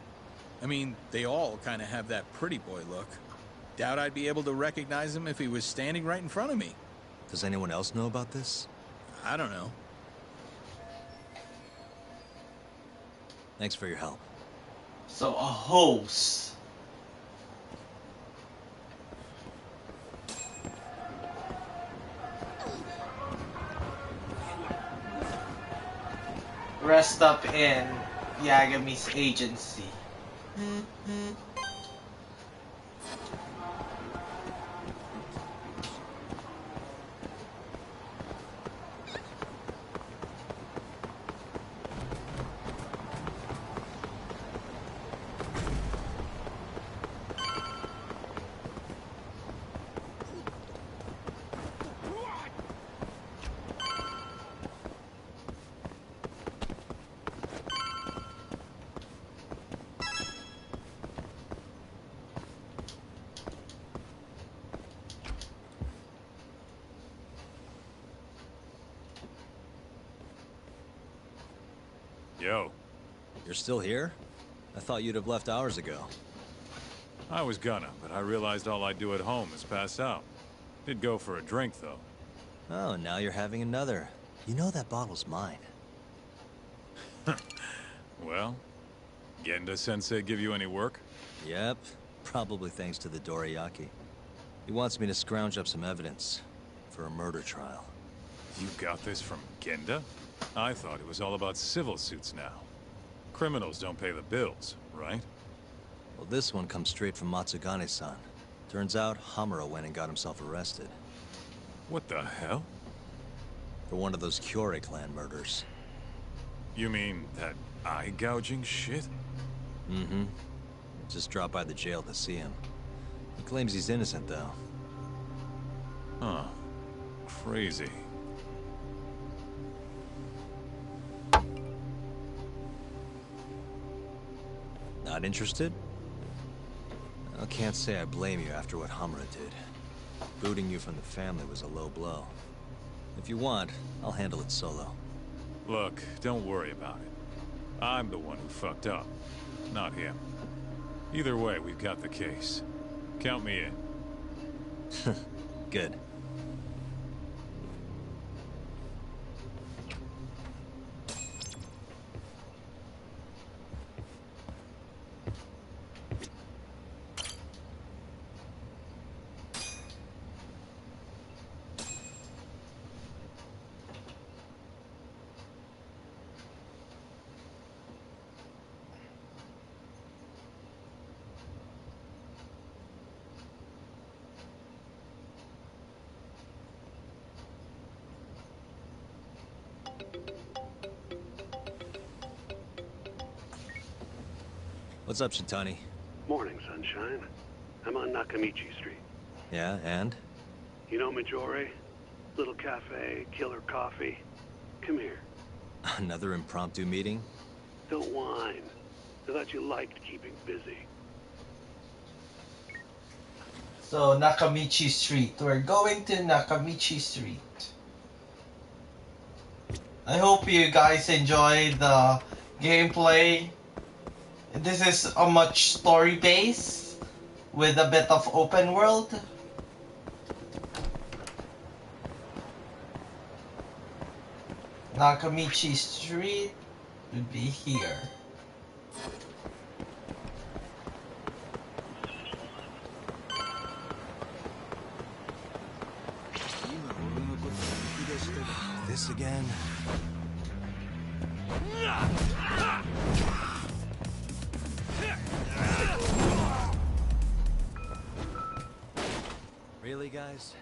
I mean, they all kind of have that pretty boy look. Doubt I'd be able to recognize him if he was standing right in front of me. Does anyone else know about this? I don't know. Thanks for your help. So, a host. Rest up in Yagami's agency. Yo. You're still here? I thought you'd have left hours ago. I was gonna, but I realized all I do at home is pass out. Did go for a drink, though. Oh, now you're having another. You know that bottle's mine. Well, Genda-sensei give you any work? Yep, probably thanks to the Dorayaki. He wants me to scrounge up some evidence for a murder trial. You got this from Genda? I thought it was all about civil suits now. Criminals don't pay the bills, right? Well, this one comes straight from Matsugane-san. Turns out Hamura went and got himself arrested. What the hell? For one of those Kyorei clan murders. You mean that eye-gouging shit? Mm-hmm. Just dropped by the jail to see him. He claims he's innocent, though. Huh. Crazy. Not interested? I can't say I blame you after what Hamura did. Booting you from the family was a low blow. If you want, I'll handle it solo. Look, don't worry about it. I'm the one who fucked up, not him. Either way, we've got the case. Count me in. Good. What's up, Shintani? Morning, sunshine. I'm on Nakamichi Street. Yeah, and? You know Majore? Little cafe, killer coffee. Come here. Another impromptu meeting? Don't whine. I thought you liked keeping busy. So, Nakamichi Street. We're going to Nakamichi Street. I hope you guys enjoy the gameplay. This is a much story-based with a bit of open world. Nakamichi Street would be here. This again? Really, guys?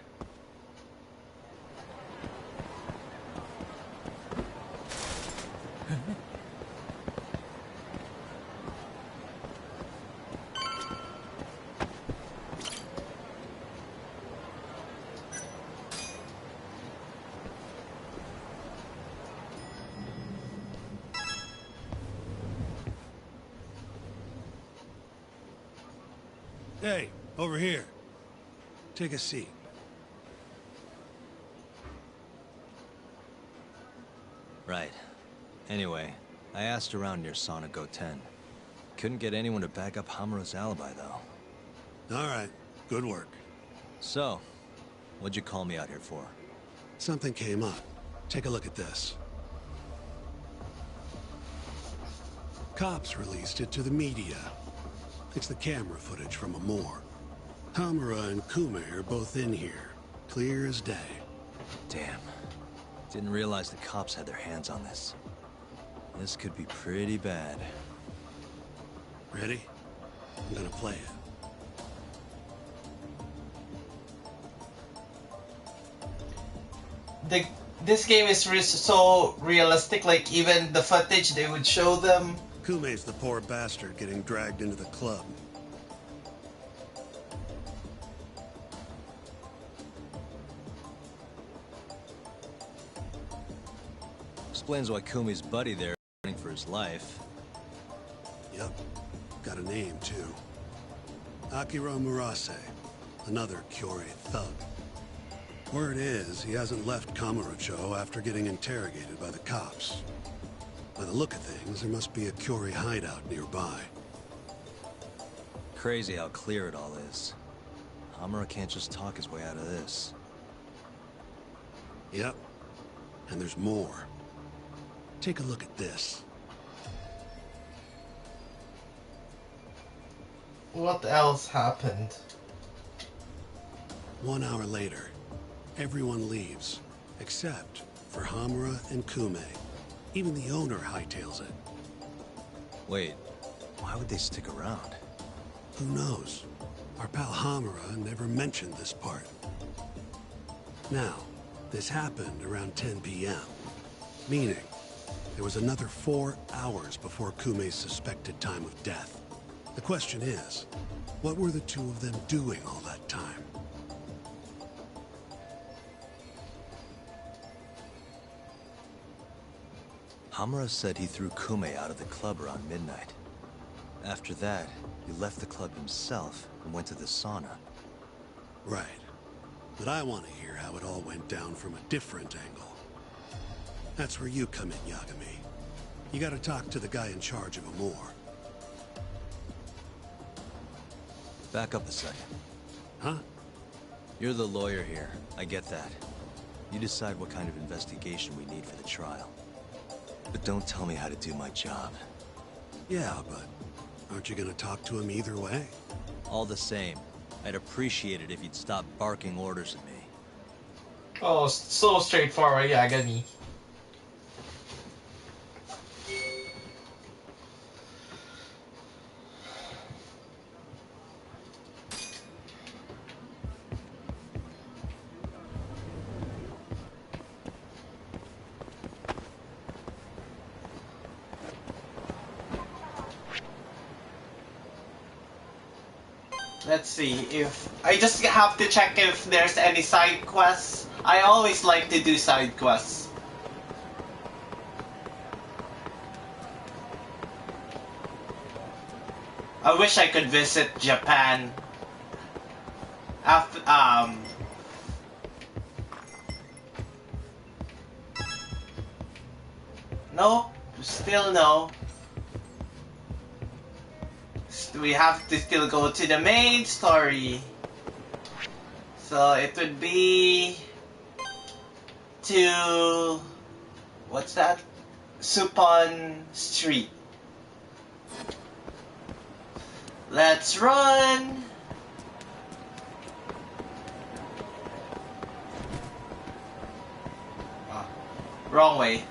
Hey, over here. Take a seat. Right. Anyway, I asked around near Sonic 10. Couldn't get anyone to back up Hamura's alibi, though. All right. Good work. So, what'd you call me out here for? Something came up. Take a look at this. Cops released it to the media. It's the camera footage from a morgue. Hamura and Kume are both in here. Clear as day. Damn. Didn't realize the cops had their hands on this. This could be pretty bad. Ready? I'm gonna play it. This game is so realistic, like even the footage they would show them. Kume's the poor bastard getting dragged into the club. Explains why Kumi's buddy there is running for his life. Yep. Got a name, too. Akira Murase. Another Kyorei thug. Word is, he hasn't left Kamurocho after getting interrogated by the cops. By the look of things, there must be a Kyorei hideout nearby. Crazy how clear it all is. Hamura can't just talk his way out of this. Yep. And there's more. Take a look at this. What else happened? 1 hour later, everyone leaves, except for Hamura and Kume. Even the owner hightails it. Wait, why would they stick around? Who knows? Our pal Hamura never mentioned this part. Now, this happened around 10 p.m., meaning there was another 4 hours before Kume's suspected time of death. The question is, what were the two of them doing all that time? Hamura said he threw Kume out of the club around midnight. After that, he left the club himself and went to the sauna. Right. But I want to hear how it all went down from a different angle. That's where you come in, Yagami. You gotta talk to the guy in charge of Amor. Back up a second. Huh? You're the lawyer here. I get that. You decide what kind of investigation we need for the trial. But don't tell me how to do my job. Yeah, but aren't you gonna talk to him either way? All the same, I'd appreciate it if you'd stop barking orders at me. Oh, so straightforward, Yagami. Let's see if I just have to check if there's any side quests. I always like to do side quests. I wish I could visit Japan. After no, still no. We have to still go to the main story. So it would be to what's that? Supon Street. Let's run. Ah, wrong way.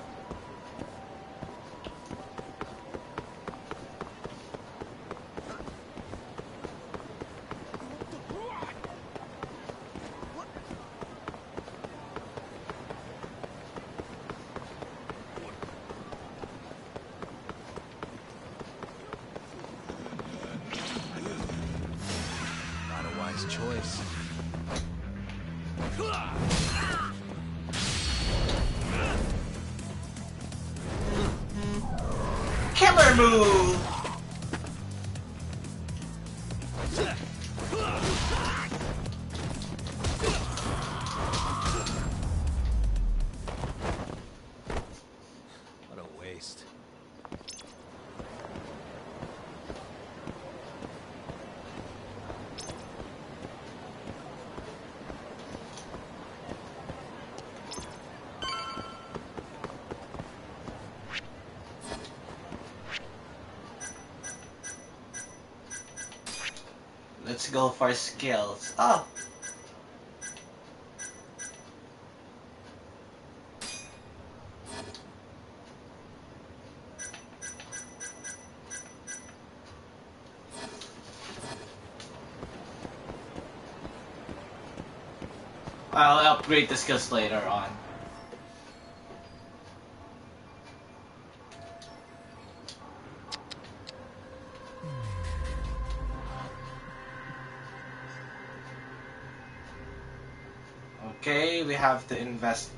Choice. Killer move! What a waste. Let's go for skills. Oh! I'll upgrade the skills later on. Okay, we have to invest.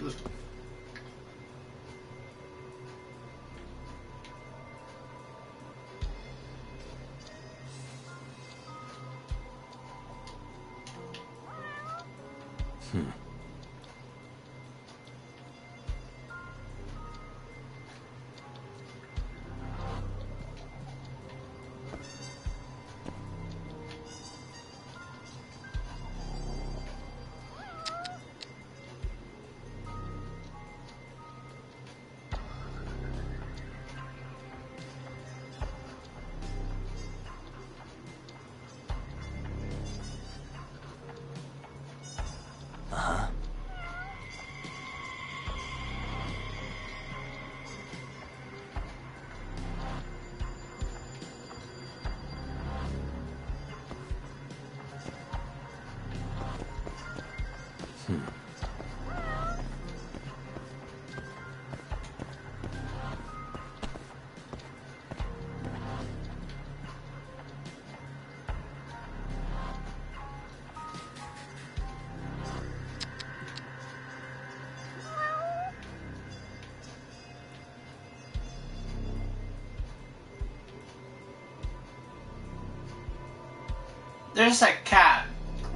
There's a cat.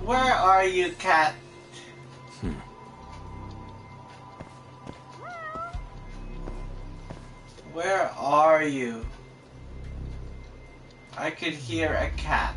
Where are you, cat? Where are you? I could hear a cat.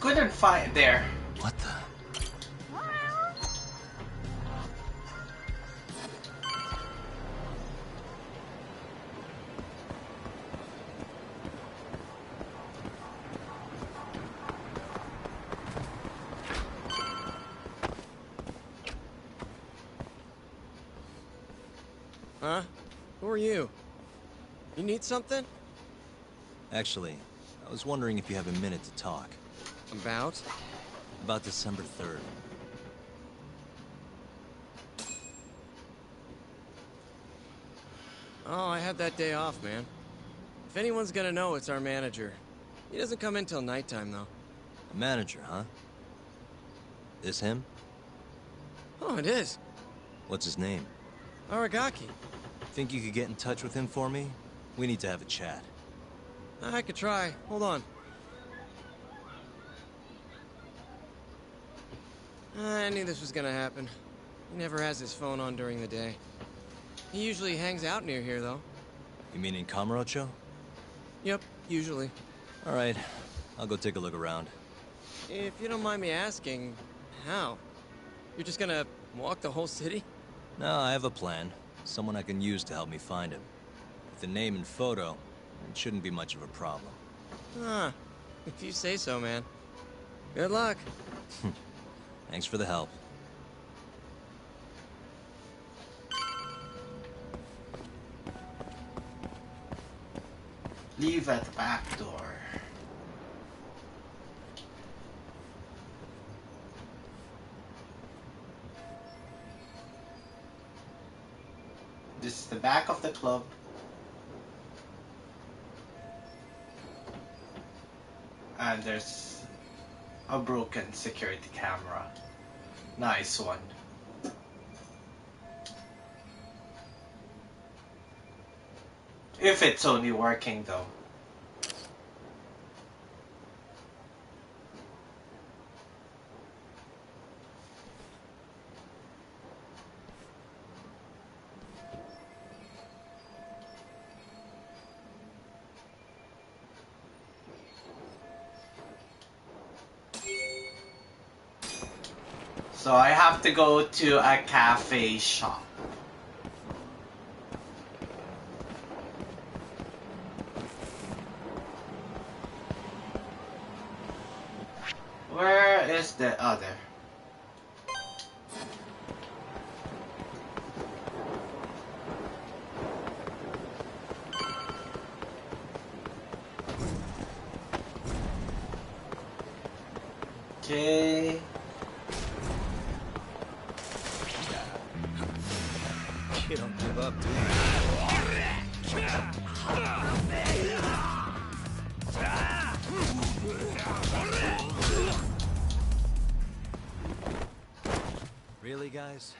Couldn't find there. What the? Huh? Who are you? You need something? Actually, I was wondering if you have a minute to talk. About? About December 3rd. Oh, I had that day off, man. If anyone's gonna know, it's our manager. He doesn't come in till nighttime, though. A manager, huh? This him? Oh, it is. What's his name? Aragaki. Think you could get in touch with him for me? We need to have a chat. I could try. Hold on. I knew this was gonna happen. He never has his phone on during the day. He usually hangs out near here, though. You mean in Kamurocho? Yep, usually. Alright, I'll go take a look around. If you don't mind me asking, how? You're just gonna walk the whole city? No, I have a plan. Someone I can use to help me find him. With the name and photo, it shouldn't be much of a problem. Huh. If you say so, man. Good luck. Thanks for the help. Leave at the back door. This is the back of the club. And there's a broken security camera. Nice one. If it's only working though. So I have to go to a cafe shop. Where is the other? Okay. You don't give up, do you? Really, guys?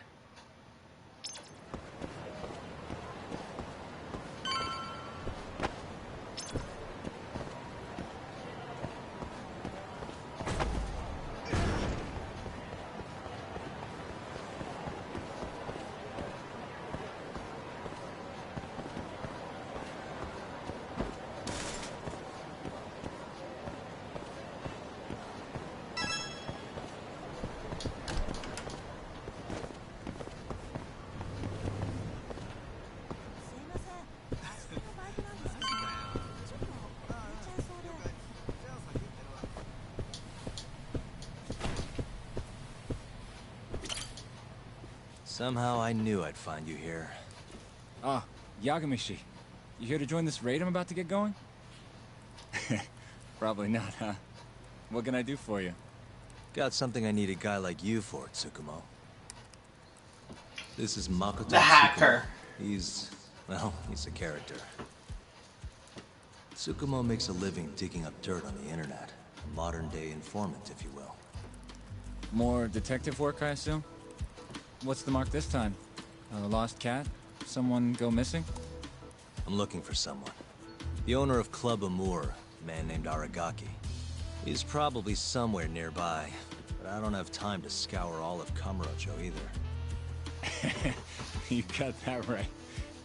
Somehow I knew I'd find you here. Ah, Yagamishi. You here to join this raid I'm about to get going? Probably not, huh? What can I do for you? Got something I need a guy like you for, Tsukumo. This is Makoto The hacker. Tsukumo. He's a character. Tsukumo makes a living digging up dirt on the internet. A modern-day informant, if you will. More detective work, I assume? What's the mark this time? A lost cat? Someone go missing? I'm looking for someone. The owner of Club Amour, a man named Aragaki. He's probably somewhere nearby, but I don't have time to scour all of Kamurocho either. You got that right.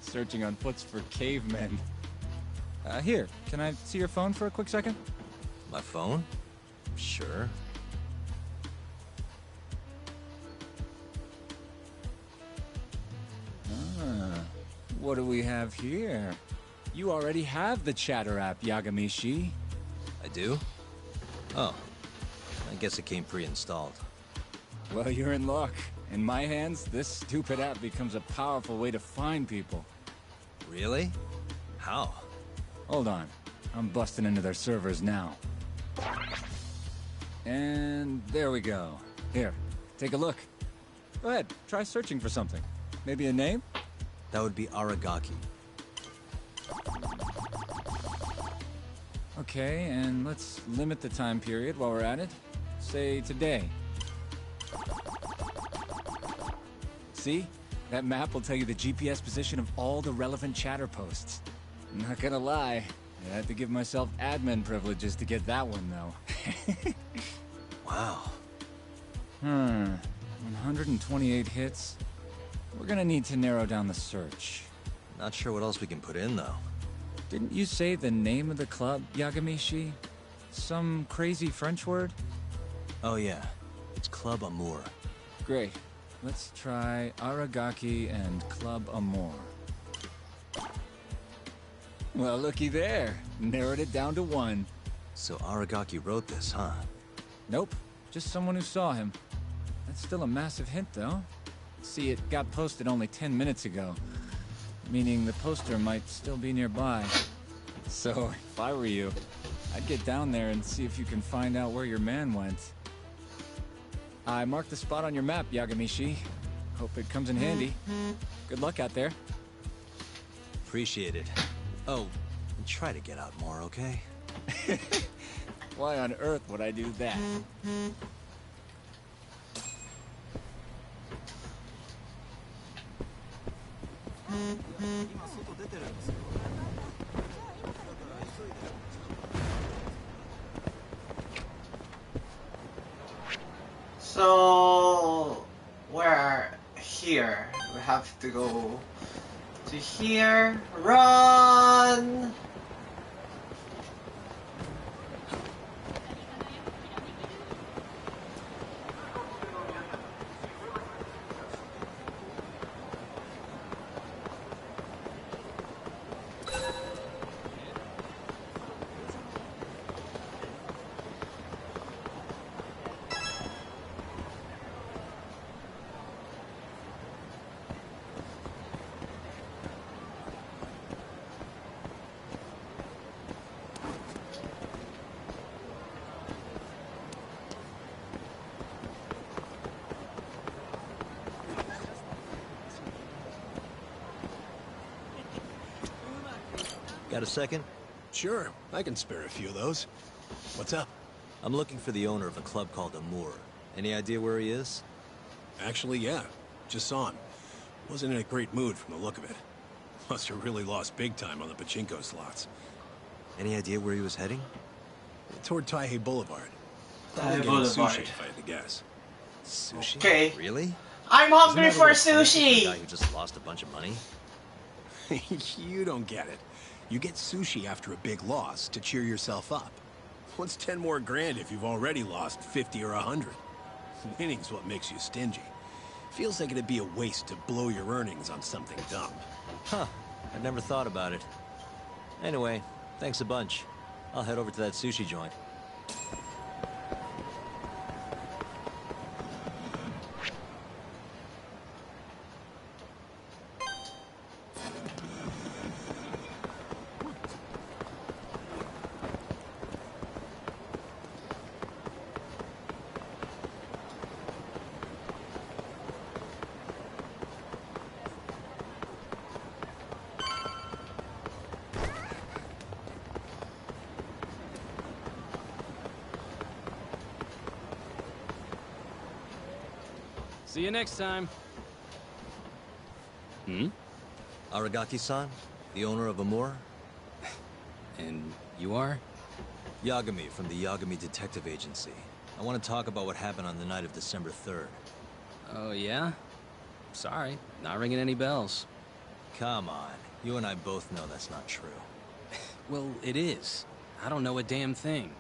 Searching on foots for cavemen. Here, can I see your phone for a quick second? My phone? Sure. What do we have here? You already have the chatter app, Yagamishi. I do? Oh. I guess it came pre-installed. Well, you're in luck. In my hands, this stupid app becomes a powerful way to find people. Really? How? Hold on. I'm busting into their servers now. And there we go. Here, take a look. Go ahead, try searching for something. Maybe a name? That would be Aragaki. Okay, and let's limit the time period while we're at it. Say today. See? That map will tell you the GPS position of all the relevant chatter posts. Not gonna lie, I had to give myself admin privileges to get that one, though. Wow. 128 hits. We're gonna need to narrow down the search. Not sure what else we can put in, though. Didn't you say the name of the club, Yagamishi? Some crazy French word? Oh yeah, it's Club Amour. Great. Let's try Aragaki and Club Amour. Well, looky there. Narrowed it down to 1. So Aragaki wrote this, huh? Nope. Just someone who saw him. That's still a massive hint, though. See, it got posted only 10 minutes ago. Meaning the poster might still be nearby. So, if I were you, I'd get down there and see if you can find out where your man went. I marked the spot on your map, Yagamishi. Hope it comes in handy. Good luck out there. Appreciate it. Oh, and try to get out more, okay? Why on earth would I do that? So we're here. We have to go to here. Run! Got a second? Sure, I can spare a few of those. What's up? I'm looking for the owner of a club called Amour. Any idea where he is? Actually, yeah. Just saw him. Wasn't in a great mood from the look of it. Must have really lost big time on the pachinko slots. Any idea where he was heading? Toward Taihei Boulevard. Taihei Getting Boulevard. sushi, if I had to guess. Sushi? Okay. Really? I'm hungry Isn't that for a little funny for a guy sushi! who just lost a bunch of money? You don't get it. You get sushi after a big loss to cheer yourself up. What's 10 more grand if you've already lost 50 or 100? Winning's what makes you stingy. Feels like it'd be a waste to blow your earnings on something dumb. Huh. I'd never thought about it. Anyway, thanks a bunch. I'll head over to that sushi joint. See you next time. Aragaki-san, the owner of Amur? And you are? Yagami from the Yagami Detective Agency. I want to talk about what happened on the night of December 3rd. Oh, yeah? Sorry, not ringing any bells. Come on, you and I both know that's not true. Well, it is. I don't know a damn thing.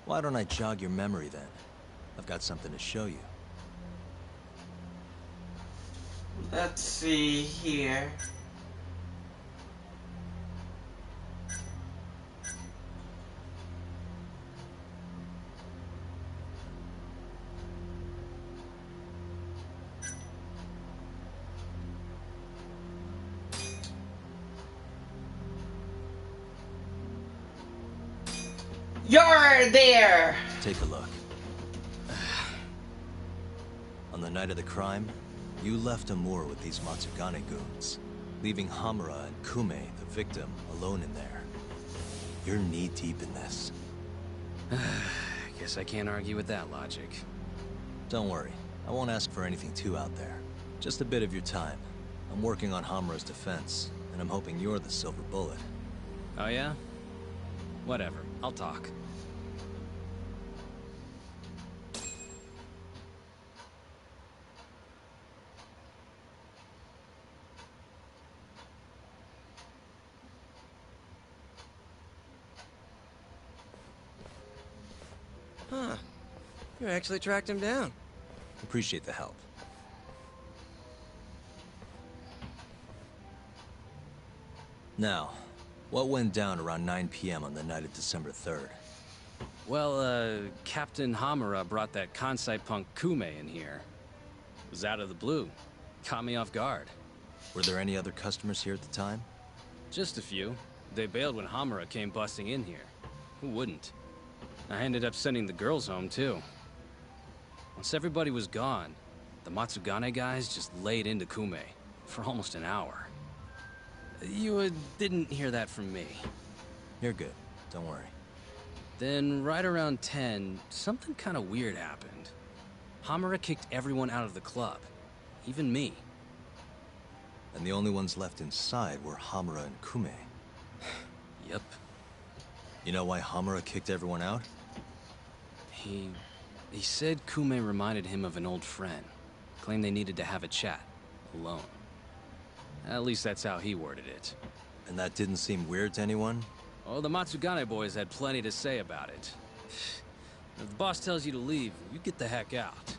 Why don't I jog your memory then? I've got something to show you. Let's see here. You're there! Take a look. On the night of the crime, you left Amur with these Matsugane goons, leaving Hamura and Kume, the victim, alone in there. You're knee-deep in this. Guess I can't argue with that logic. Don't worry, I won't ask for anything too out there. Just a bit of your time. I'm working on Hamura's defense, and I'm hoping you're the silver bullet. Oh yeah? Whatever, I'll talk. Huh. You actually tracked him down. Appreciate the help. Now, what went down around 9 p.m. on the night of December 3rd? Well, Captain Hamura brought that Kansai punk Kume in here. It was out of the blue. Caught me off guard. Were there any other customers here at the time? Just a few. They bailed when Hamura came busting in here. Who wouldn't? I ended up sending the girls home, too. Once everybody was gone, the Matsugane guys just laid into Kume for almost an hour. You didn't hear that from me. You're good. Don't worry. Then, right around 10, something kind of weird happened. Hamura kicked everyone out of the club. Even me. And the only ones left inside were Hamura and Kume. Yep. You know why Hamura kicked everyone out? He said Kume reminded him of an old friend. Claimed they needed to have a chat. Alone. At least that's how he worded it. And that didn't seem weird to anyone? Oh, the Matsugane boys had plenty to say about it. If the boss tells you to leave, you get the heck out.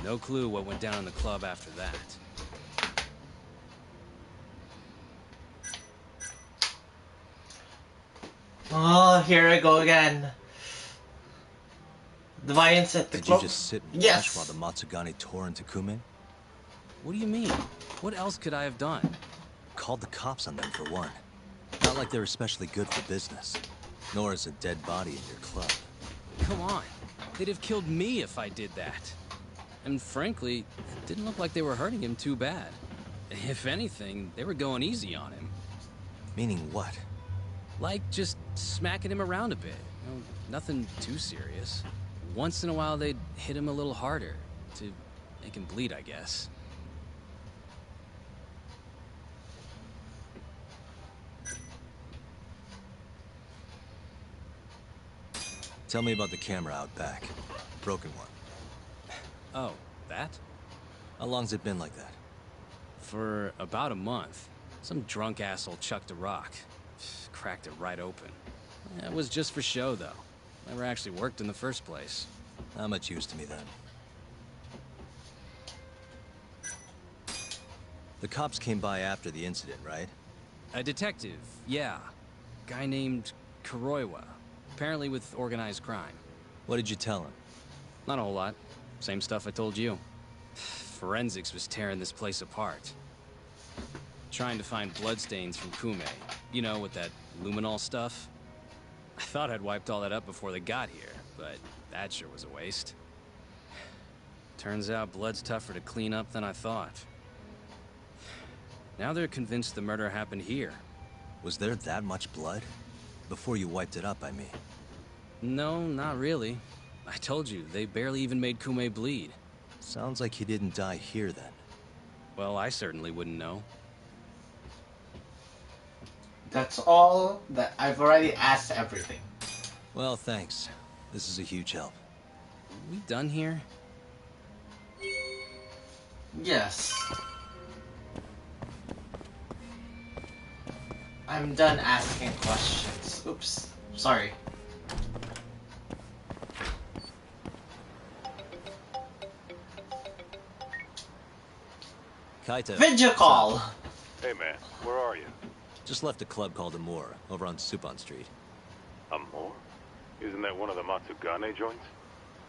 No clue what went down in the club after that. Oh, here I go again. The violence at the club. Did you just sit and yes. watch while the Matsugane tore into Kume? What do you mean? What else could I have done? Called the cops on them for one. Not like they're especially good for business. Nor is a dead body in your club. Come on. They'd have killed me if I did that. And frankly, it didn't look like they were hurting him too bad. If anything, they were going easy on him. Meaning what? Like just smacking him around a bit. You know, nothing too serious. Once in a while, they'd hit him a little harder to make him bleed, I guess. Tell me about the camera out back. Broken one. Oh, that? How long's it been like that? For about a month. Some drunk asshole chucked a rock. Cracked it right open. It was just for show, though. Never actually worked in the first place. Not much use to me, then. The cops came by after the incident, right? A detective, yeah. Guy named Kuroiwa. Apparently with organized crime. What did you tell him? Not a whole lot. Same stuff I told you. Forensics was tearing this place apart. Trying to find bloodstains from Kume. You know, with that luminol stuff. I thought I'd wiped all that up before they got here, but that sure was a waste. Turns out blood's tougher to clean up than I thought. Now they're convinced the murder happened here. Was there that much blood? Before you wiped it up, I mean. No, not really. I told you, they barely even made Kume bleed. Sounds like he didn't die here then. Well, I certainly wouldn't know. That's all that I've already asked everything. Well, thanks. This is a huge help. We done here? Yes. I'm done asking questions. Oops. Sorry. Kaito. Video call! Hey man, where are you? Just left a club called Amor, over on Supon Street. Amor? Isn't that one of the Matsugane joints?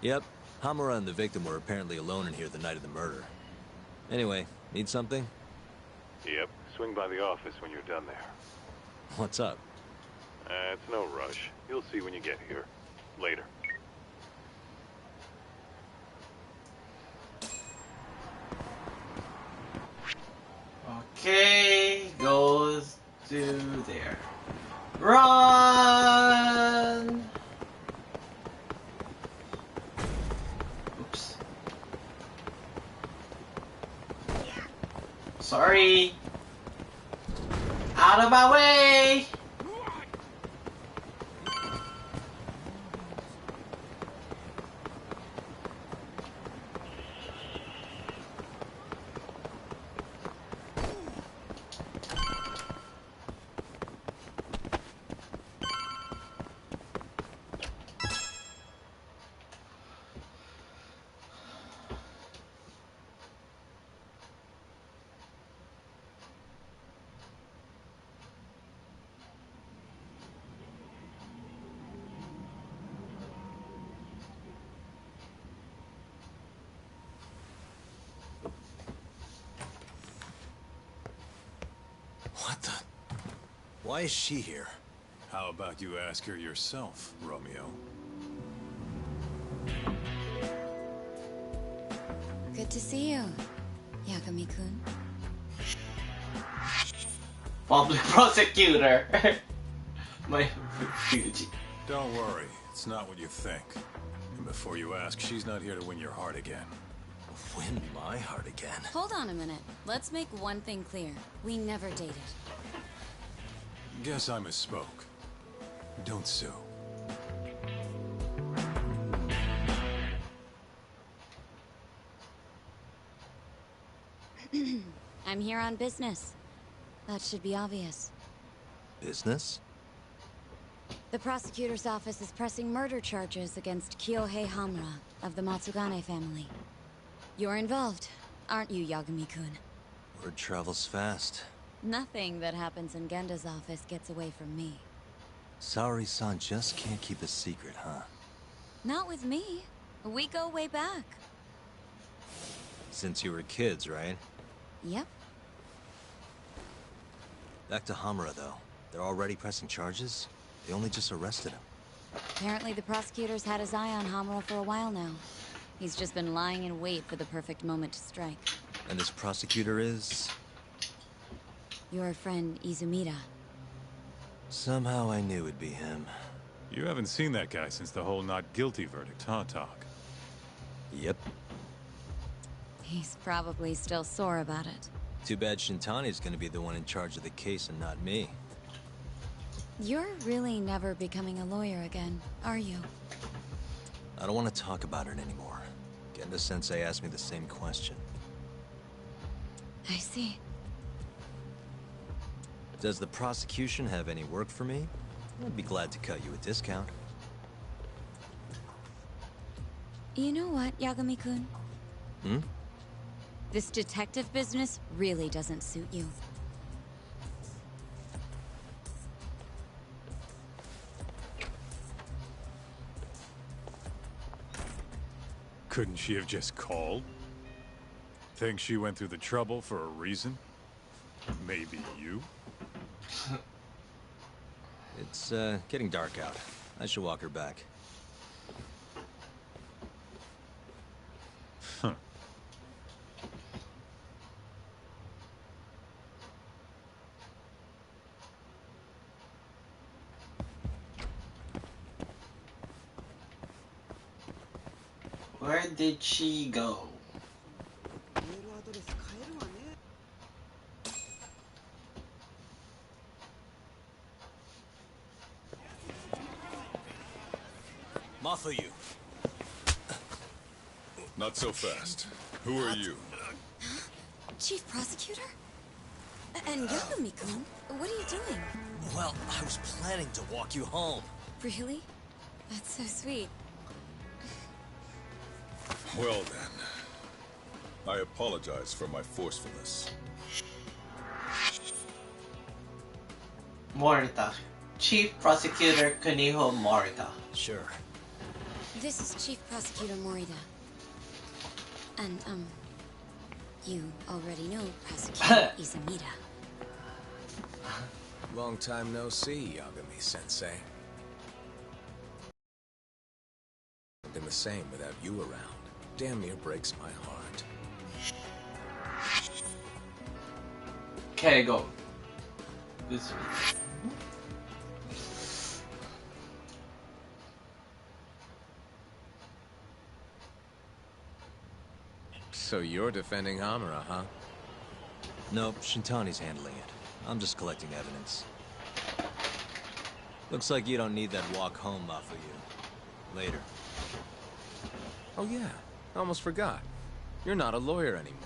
Yep. Hamura and the victim were apparently alone in here the night of the murder. Anyway, need something? Yep. Swing by the office when you're done there. What's up? It's no rush. You'll see when you get here. Later. Okay, goes to there. Run! Oops. Sorry. Out of my way! What the? Why is she here? How about you ask her yourself, Romeo? Good to see you, Yagami-kun. Public prosecutor. My refugee. Don't worry, it's not what you think. And before you ask, she's not here to win your heart again. Win my heart again? Hold on a minute. Let's make one thing clear. We never dated. Guess I misspoke. Don't sue. I'm here on business. That should be obvious. Business? The prosecutor's office is pressing murder charges against Kyohei Hamura of the Matsugane family. You're involved, aren't you, Yagami-kun? Word travels fast. Nothing that happens in Genda's office gets away from me. Saori-san just can't keep a secret, huh? Not with me. We go way back. Since you were kids, right? Yep. Back to Hamura, though. They're already pressing charges? They only just arrested him. Apparently the prosecutor's had his eye on Hamura for a while now. He's just been lying in wait for the perfect moment to strike. And this prosecutor is? Your friend Izumida. Somehow I knew it'd be him. You haven't seen that guy since the whole not guilty verdict, huh, Talk? Yep. He's probably still sore about it. Too bad Shintani's gonna be the one in charge of the case and not me. You're really never becoming a lawyer again, are you? I don't want to talk about it anymore. Genda-sensei asked me the same question. I see. Does the prosecution have any work for me? I'd be glad to cut you a discount. You know what, Yagami-kun? Hmm? This detective business really doesn't suit you. Couldn't she have just called? Think she went through the trouble for a reason? Maybe you? It's, getting dark out. I should walk her back. Huh. Where did she go? off of you. Not so fast. Who are you? Chief Prosecutor? And Yagami-kun, what are you doing? Well, I was planning to walk you home. Really? That's so sweet. Well then. I apologize for my forcefulness. Morita. Chief Prosecutor Kuniho Morita. Sure. This is Chief Prosecutor Morita. And, you already know Prosecutor Izumida. Long time no see, Yagami-sensei. Been the same without you around. Damn near breaks my heart. Okay, go. This. So you're defending Hamura, huh? Nope, Shintani's handling it. I'm just collecting evidence. Looks like you don't need that walk home off of you. Later. Oh yeah, almost forgot. You're not a lawyer anymore.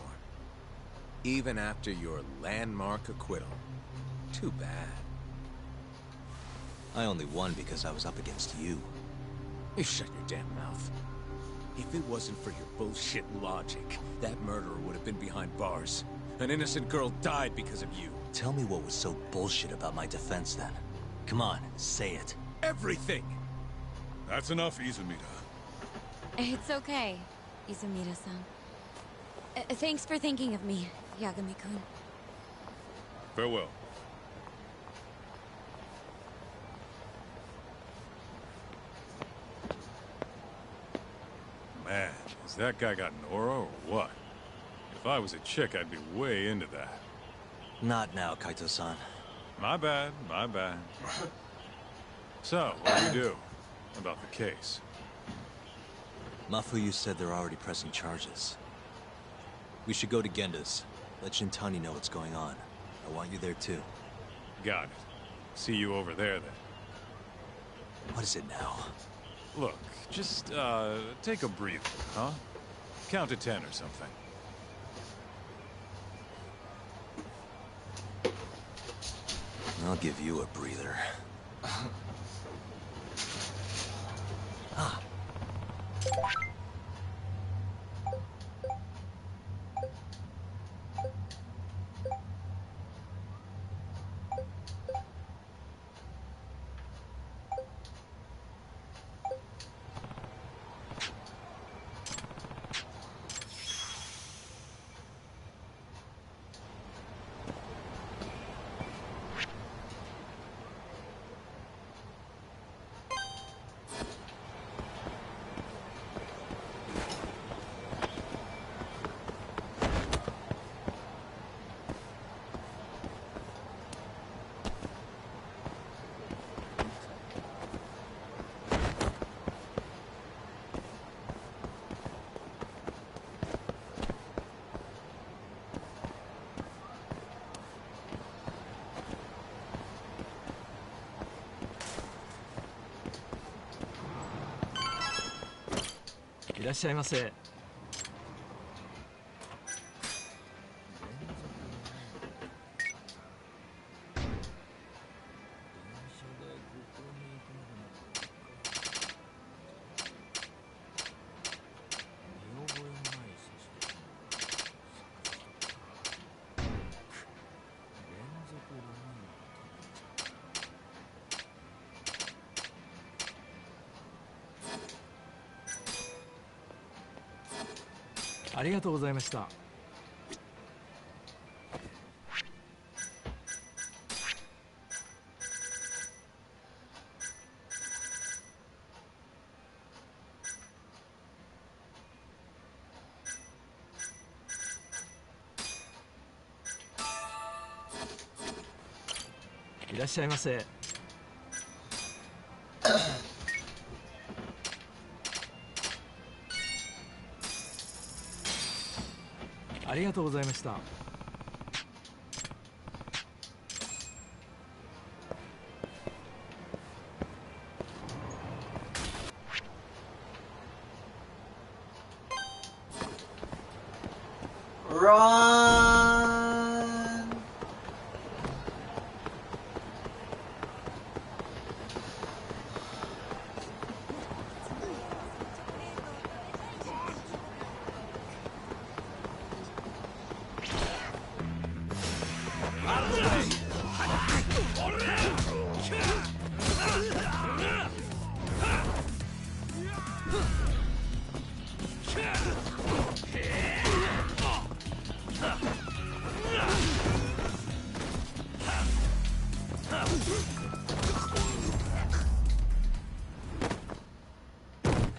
Even after your landmark acquittal. Too bad. I only won because I was up against you. You shut your damn mouth. If it wasn't for your bullshit logic, that murderer would have been behind bars. An innocent girl died because of you. Tell me what was so bullshit about my defense then. Come on, say it. Everything! That's enough, Izumida. It's okay, Izumida-san. Thanks for thinking of me, Yagami-kun. Farewell. Man, has that guy got Nora or what? If I was a chick, I'd be way into that. Not now, Kaito-san. My bad, my bad. So, what do we do about the case? Mafuyu said they're already pressing charges. We should go to Genda's. Let Shintani know what's going on. I want you there too. Got it. See you over there then. What is it now? Look, just, take a breather, huh? Count to 10 or something. I'll give you a breather. Ah. いらっしゃいませ。ありがとうございました。いらっしゃいませ。ありがとうございました。Run!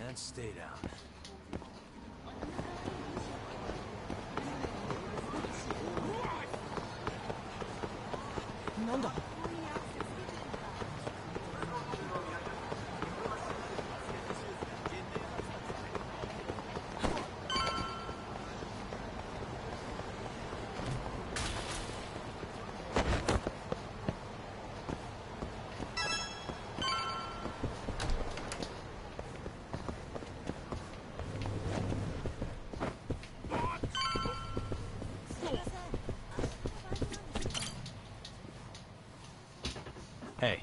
And stay down. Hey.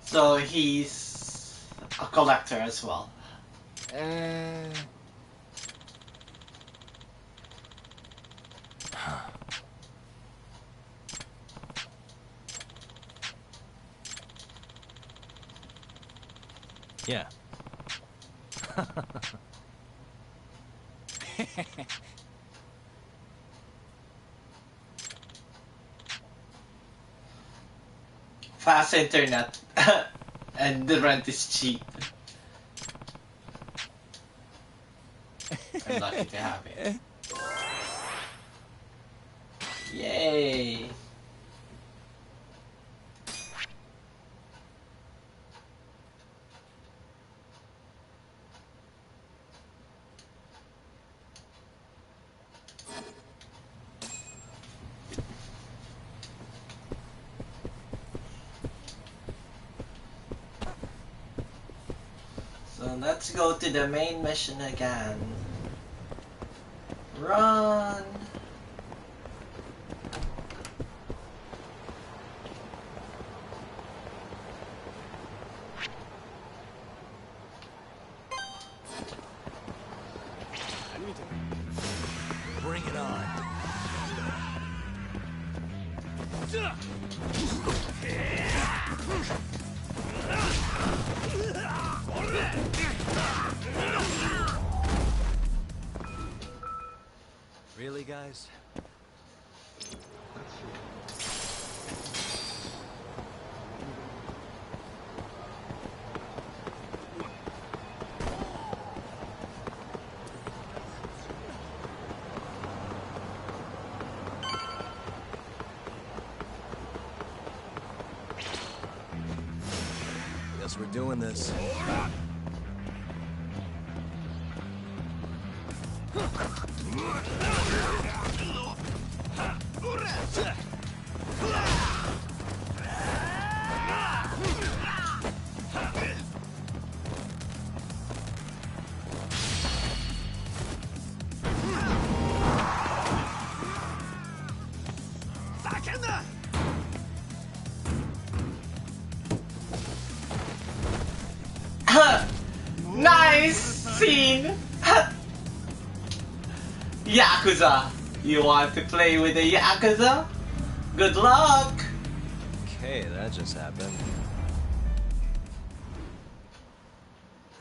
So he's a collector as well. Yeah. Fast internet. And the rent is cheap. I'm lucky to have it. Yay! So let's go to the main mission again. Run! Bring it on. Really, guys? Guess we're doing this. Nice scene! Yakuza! You want to play with a Yakuza? Good luck! Okay, that just happened.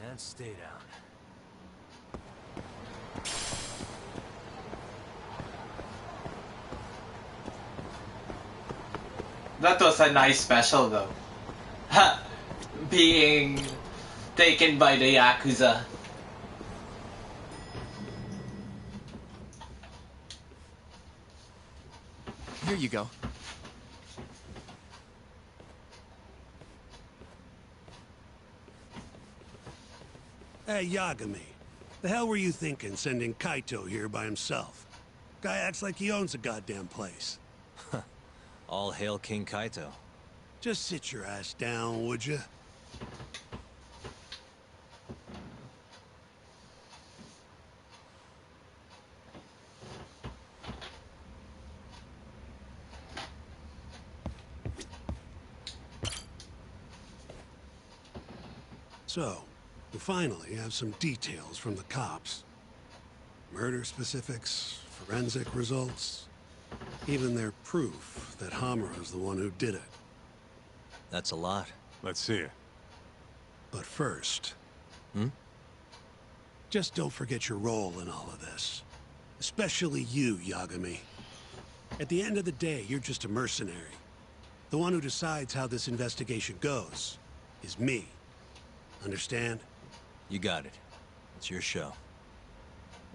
And stay down. That was a nice special though. Being taken by the Yakuza. Here you go. Hey, Yagami. The hell were you thinking, sending Kaito here by himself? Guy acts like he owns the goddamn place. All hail King Kaito. Just sit your ass down, would you? So, we finally have some details from the cops. Murder specifics, forensic results, even their proof that Hamura's the one who did it. That's a lot. Let's see it. But first... Just don't forget your role in all of this. Especially you, Yagami. At the end of the day, you're just a mercenary. The one who decides how this investigation goes is me. Understand? You got it. It's your show.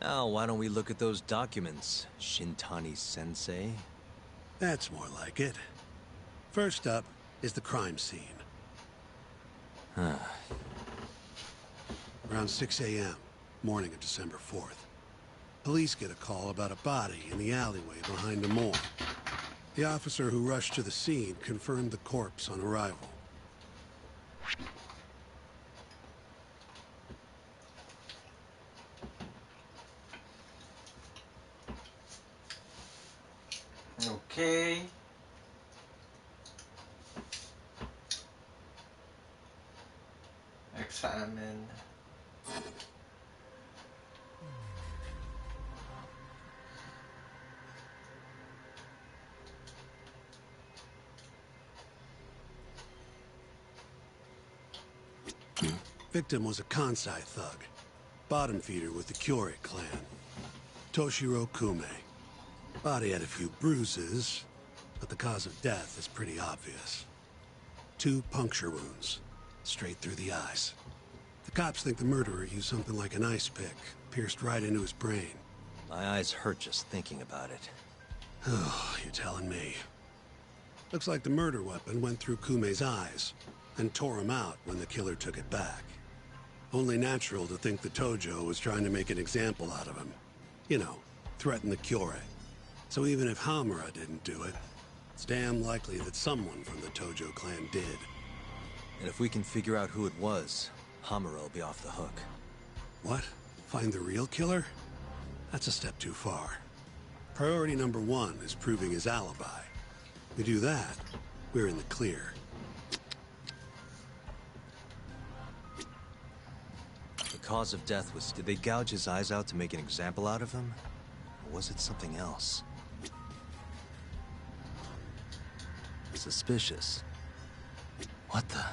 Now, why don't we look at those documents, Shintani-sensei? That's more like it. First up is the crime scene. Around 6 a.m., morning of December 4th. Police get a call about a body in the alleyway behind a mall. The officer who rushed to the scene confirmed the corpse on arrival. Okay. Examine. Victim was a Kansai thug, bottom feeder with the Kyorei clan. Toshiro Kume. Body had a few bruises, but the cause of death is pretty obvious. 2 puncture wounds, straight through the eyes. The cops think the murderer used something like an ice pick, pierced right into his brain. My eyes hurt just thinking about it. Oh, you're telling me. Looks like the murder weapon went through Kume's eyes, and tore him out when the killer took it back. Only natural to think the Tojo was trying to make an example out of him. You know, threaten the Kyorei. So even if Hamura didn't do it, it's damn likely that someone from the Tojo clan did. And if we can figure out who it was, Hamura will be off the hook. What? Find the real killer? That's a step too far. Priority number 1 is proving his alibi. We do that, we're in the clear. The cause of death was... Did they gouge his eyes out to make an example out of him? Or was it something else? Suspicious. What the...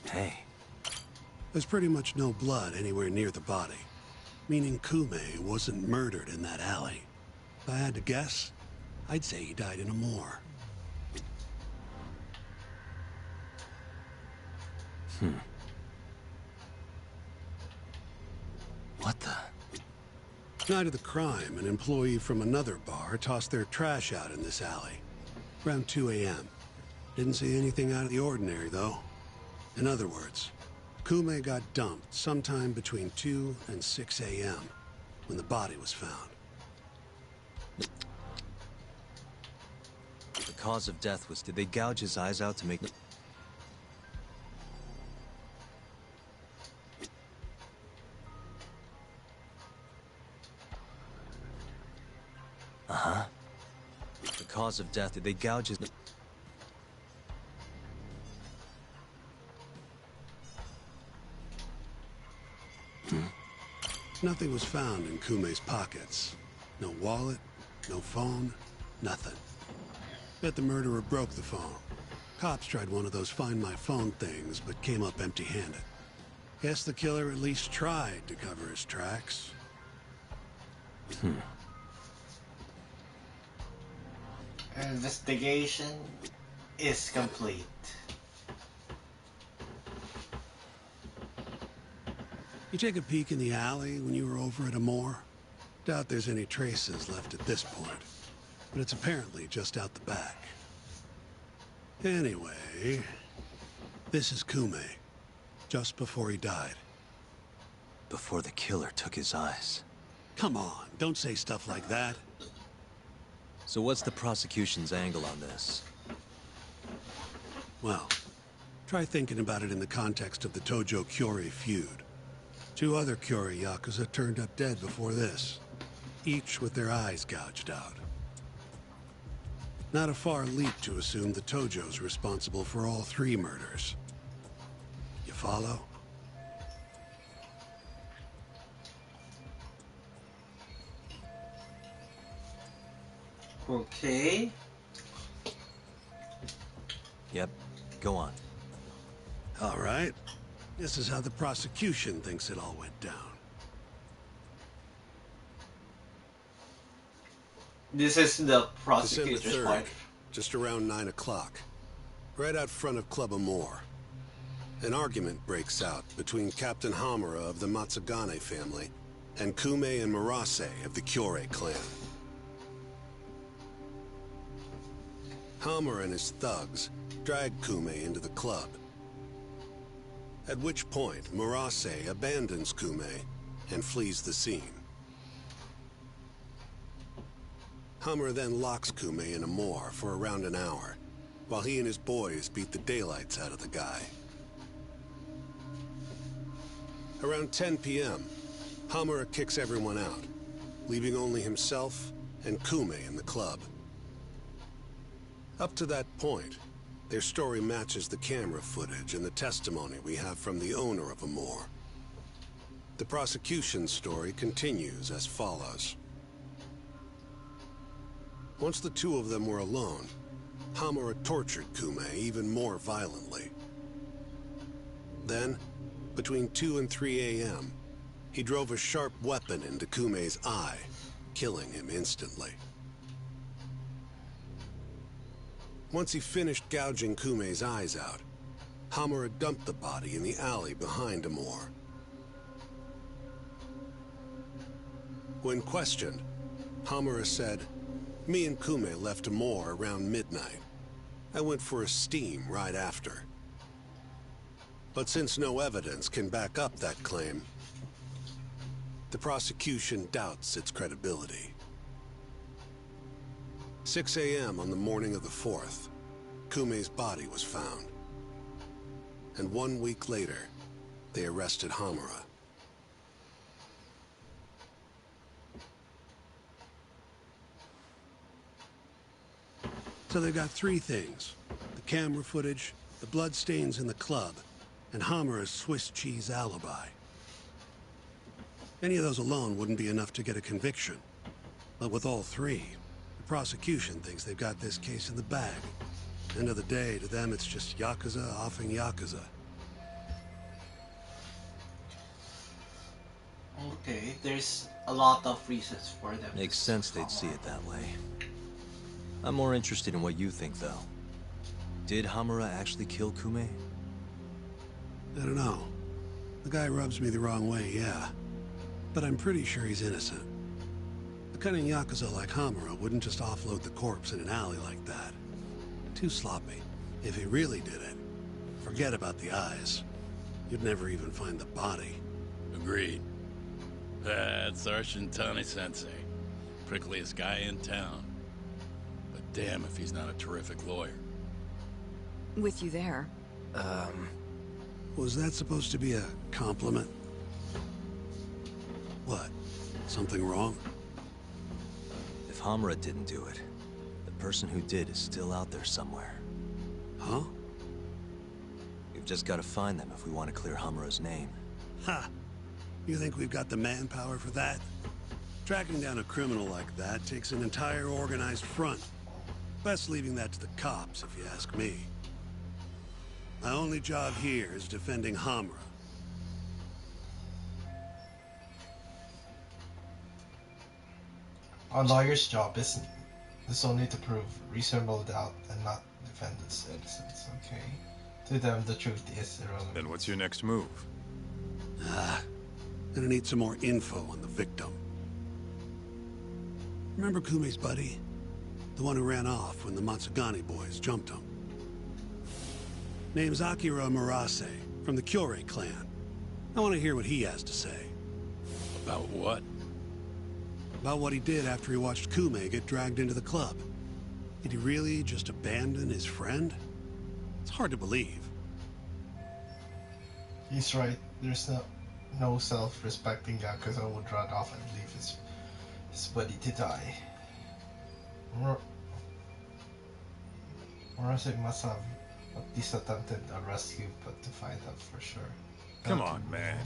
Hey. There's pretty much no blood anywhere near the body, meaning Kume wasn't murdered in that alley. If I had to guess, I'd say he died in a moor. What the... Night of the crime, an employee from another bar tossed their trash out in this alley. Around 2 a.m. Didn't see anything out of the ordinary, though. In other words, Kume got dumped sometime between 2 and 6 a.m. when the body was found. The cause of death was... Did they gouge his eyes out to make... Uh-huh. The cause of death... Did they gouge his... Nothing was found in Kume's pockets. No wallet, no phone, nothing. Bet the murderer broke the phone. Cops tried one of those find my phone things, but came up empty-handed. Guess the killer at least tried to cover his tracks. Investigation is complete. You take a peek in the alley when you were over at Amore? Doubt there's any traces left at this point. but it's apparently just out the back. Anyway, this is Kume, just before he died. Before the killer took his eyes. Come on, don't say stuff like that. So what's the prosecution's angle on this? Well, try thinking about it in the context of the Tojo-Kyori feud. 2 other Kyori Yakuza turned up dead before this, each with their eyes gouged out. Not a far leap to assume the Tojo's responsible for all 3 murders. You follow? Okay. Yep, go on. All right. This is how the prosecution thinks it all went down. This is the December prosecutor's 3rd, part. just around 9 o'clock, right out front of Club Amore. An argument breaks out between Captain Hamura of the Matsugane family and Kume and Murase of the Kyore clan. Hamura and his thugs drag Kume into the club. At which point, Murase abandons Kume and flees the scene. Hamura then locks Kume in Amore for around an hour, while he and his boys beat the daylights out of the guy. Around 10 p.m., Hamura kicks everyone out, leaving only himself and Kume in the club. Up to that point, their story matches the camera footage and the testimony we have from the owner of Amore. The prosecution's story continues as follows. Once the 2 of them were alone, Hamura tortured Kume even more violently. Then, between 2 and 3 a.m., he drove a sharp weapon into Kume's eye, killing him instantly. Once he finished gouging Kume's eyes out, Hamura dumped the body in the alley behind Amore. When questioned, Hamura said, "Me and Kume left Amore around midnight. I went for a steam right after." But since no evidence can back up that claim, the prosecution doubts its credibility. 6 a.m. on the morning of the 4th, Kume's body was found. And 1 week later, they arrested Hamura. So they've got 3 things: the camera footage, the bloodstains in the club, and Hamura's Swiss cheese alibi. Any of those alone wouldn't be enough to get a conviction. But with all 3, the prosecution thinks they've got this case in the bag. End of the day, to them it's just Yakuza offing Yakuza. Okay, there's a lot of reasons for them. Makes sense they'd see it that way. I'm more interested in what you think, though. Did Hamura actually kill Kume? I don't know. The guy rubs me the wrong way, yeah. But I'm pretty sure he's innocent. A cunning Yakuza like Hamura wouldn't just offload the corpse in an alley like that. Too sloppy. If he really did it, forget about the eyes. You'd never even find the body. Agreed. That's our Shintani-sensei. Prickliest guy in town. But damn if he's not a terrific lawyer. With you there. Was that supposed to be a compliment? What? Something wrong? If Hamura didn't do it, the person who did is still out there somewhere. Huh? We've just got to find them if we want to clear Hamura's name. Ha! You think we've got the manpower for that? Tracking down a criminal like that takes an entire organized front. Best leaving that to the cops, if you ask me. My only job here is defending Hamura. A lawyer's job is only to prove reasonable doubt and not defend its innocence, okay? To them, the truth is irrelevant. Then what's your next move? Gonna need some more info on the victim. Remember Kume's buddy? The one who ran off when the Matsugane boys jumped him. Name's Akira Murase, from the Kyorei clan. I want to hear what he has to say. About what? About what he did after he watched Kume get dragged into the club. Did he really just abandon his friend? It's hard to believe. He's right. There's no self-respecting Yakuza would run off and leave his buddy to die. Murase must have at least attempted a rescue, but to find out for sure. Come on, man.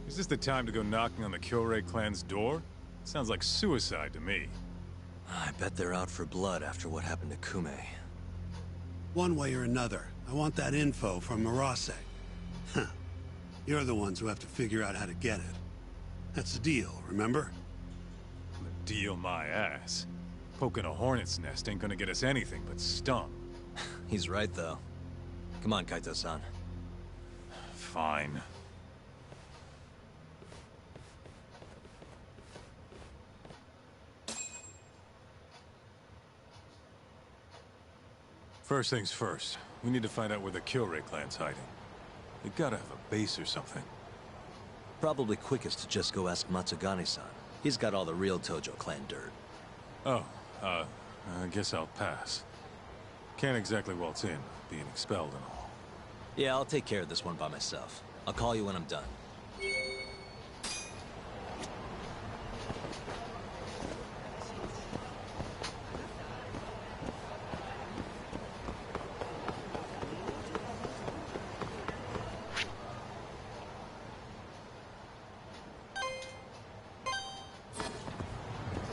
Is this the time to go knocking on the Kyorei clan's door? Sounds like suicide to me. I bet they're out for blood after what happened to Kume. One way or another, I want that info from Murase. Huh. You're the ones who have to figure out how to get it. That's the deal, remember? Deal my ass. Poking a hornet's nest ain't gonna get us anything but stung. He's right, though. Come on, Kaito-san. Fine. First things first, we need to find out where the Kyorei clan's hiding. They gotta have a base or something. Probably quickest to just go ask Matsugane-san. He's got all the real Tojo clan dirt. Oh, I guess I'll pass. Can't exactly waltz in, being expelled and all. Yeah, I'll take care of this one by myself. I'll call you when I'm done.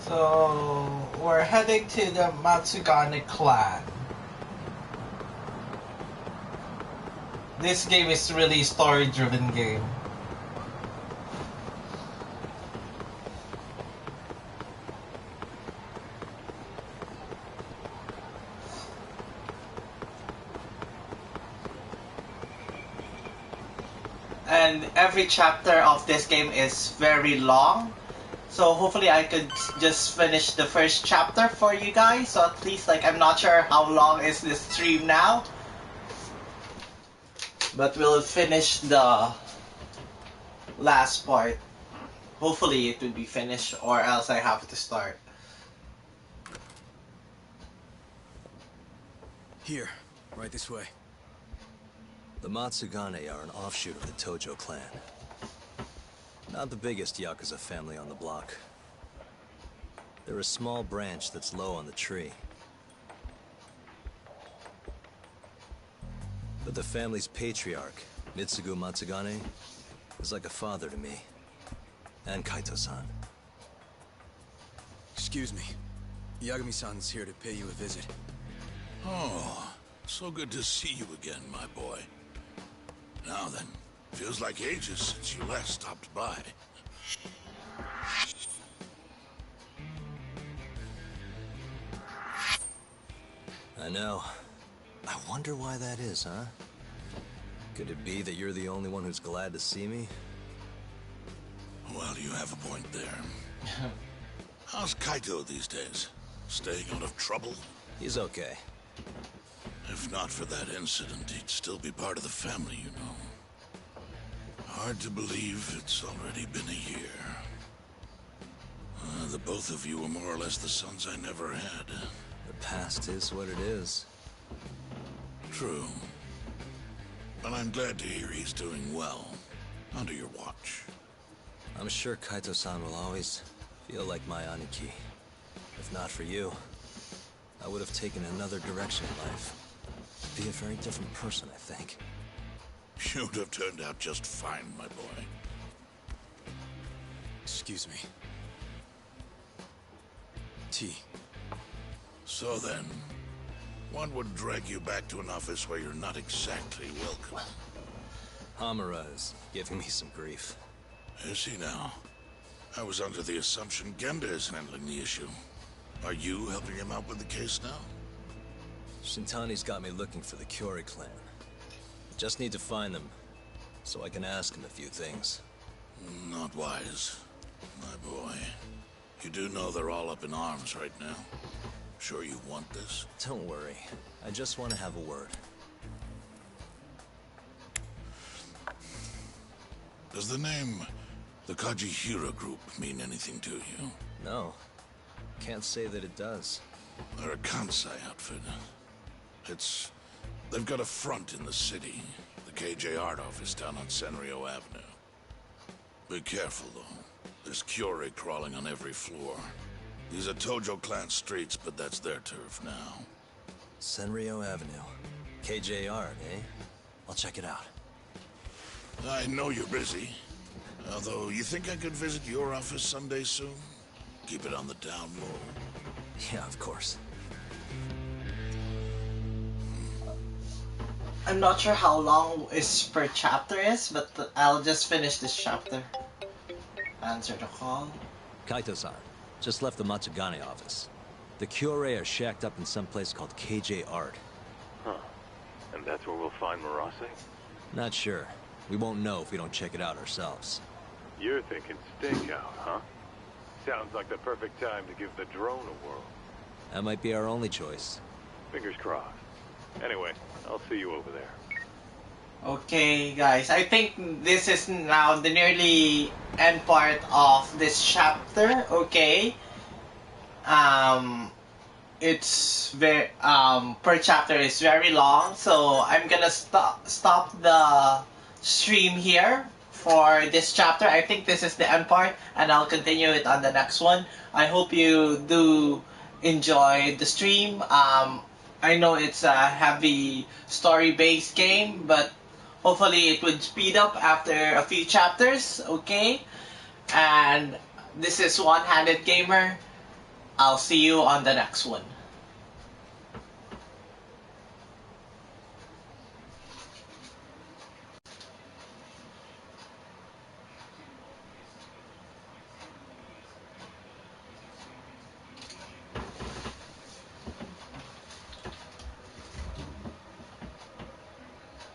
So we're heading to the Matsugane clan. This game is really story-driven game. And every chapter of this game is very long. So hopefully I could just finish the first chapter for you guys. So at least, like, I'm not sure how long is this stream now. But we'll finish the last part. Hopefully it will be finished, or else I have to start. Here, right this way. The Matsugane are an offshoot of the Tojo clan. Not the biggest Yakuza family on the block. They're a small branch that's low on the tree. But the family's patriarch, Mitsugu Matsugane, is like a father to me. And Kaito-san. Excuse me. Yagami-san's here to pay you a visit. Oh, so good to see you again, my boy. Now then, feels like ages since you last stopped by. I know. I wonder why that is, huh? Could it be that you're the only one who's glad to see me? Well, you have a point there. How's Kaito these days? Staying out of trouble? He's okay. If not for that incident, he'd still be part of the family, you know. Hard to believe it's already been a year. The both of you were more or less the sons I never had. The past is what it is. True. But I'm glad to hear he's doing well. Under your watch. I'm sure Kaito-san will always feel like my Aniki. If not for you, I would have taken another direction in life. Be a very different person, I think. You'd have turned out just fine, my boy. Excuse me. Tea. So then, what would drag you back to an office where you're not exactly welcome? Hamura is giving me some grief. Is he now? I was under the assumption Genda is handling the issue. Are you helping him out with the case now? Shintani's got me looking for the Kyorei clan. Just need to find them, so I can ask him a few things. Not wise, my boy. You do know they're all up in arms right now. Sure you want this? Don't worry. I just want to have a word. Does the name the Kajihira Group mean anything to you? No. Can't say that it does. They're a Kansai outfit. They've got a front in the city. The KJ Art office down on Senryo Avenue. Be careful, though. There's Kyore crawling on every floor. These are Tojo clan streets, but that's their turf now. Senryo Avenue. KJ Art, eh? I'll check it out. I know you're busy. Although, you think I could visit your office someday soon? Keep it on the down low. Yeah, of course. I'm not sure how long is per chapter is, but I'll just finish this chapter. Answer the call. Kaito-san, just left the Matsugane office. The Kyore are shacked up in some place called KJ Art. Huh. And that's where we'll find Murase? Not sure. We won't know if we don't check it out ourselves. You're thinking stakeout, huh? Sounds like the perfect time to give the drone a whirl. That might be our only choice. Fingers crossed. Anyway, I'll see you over there. Okay, guys, I think this is now the nearly end part of this chapter. Okay, it's very per chapter is very long, so I'm gonna stop the stream here for this chapter. I think this is the end part, and I'll continue it on the next one. I hope you do enjoy the stream. I know it's a heavy story-based game, but hopefully it would speed up after a few chapters, okay? And this is One-Handed Gamer. I'll see you on the next one.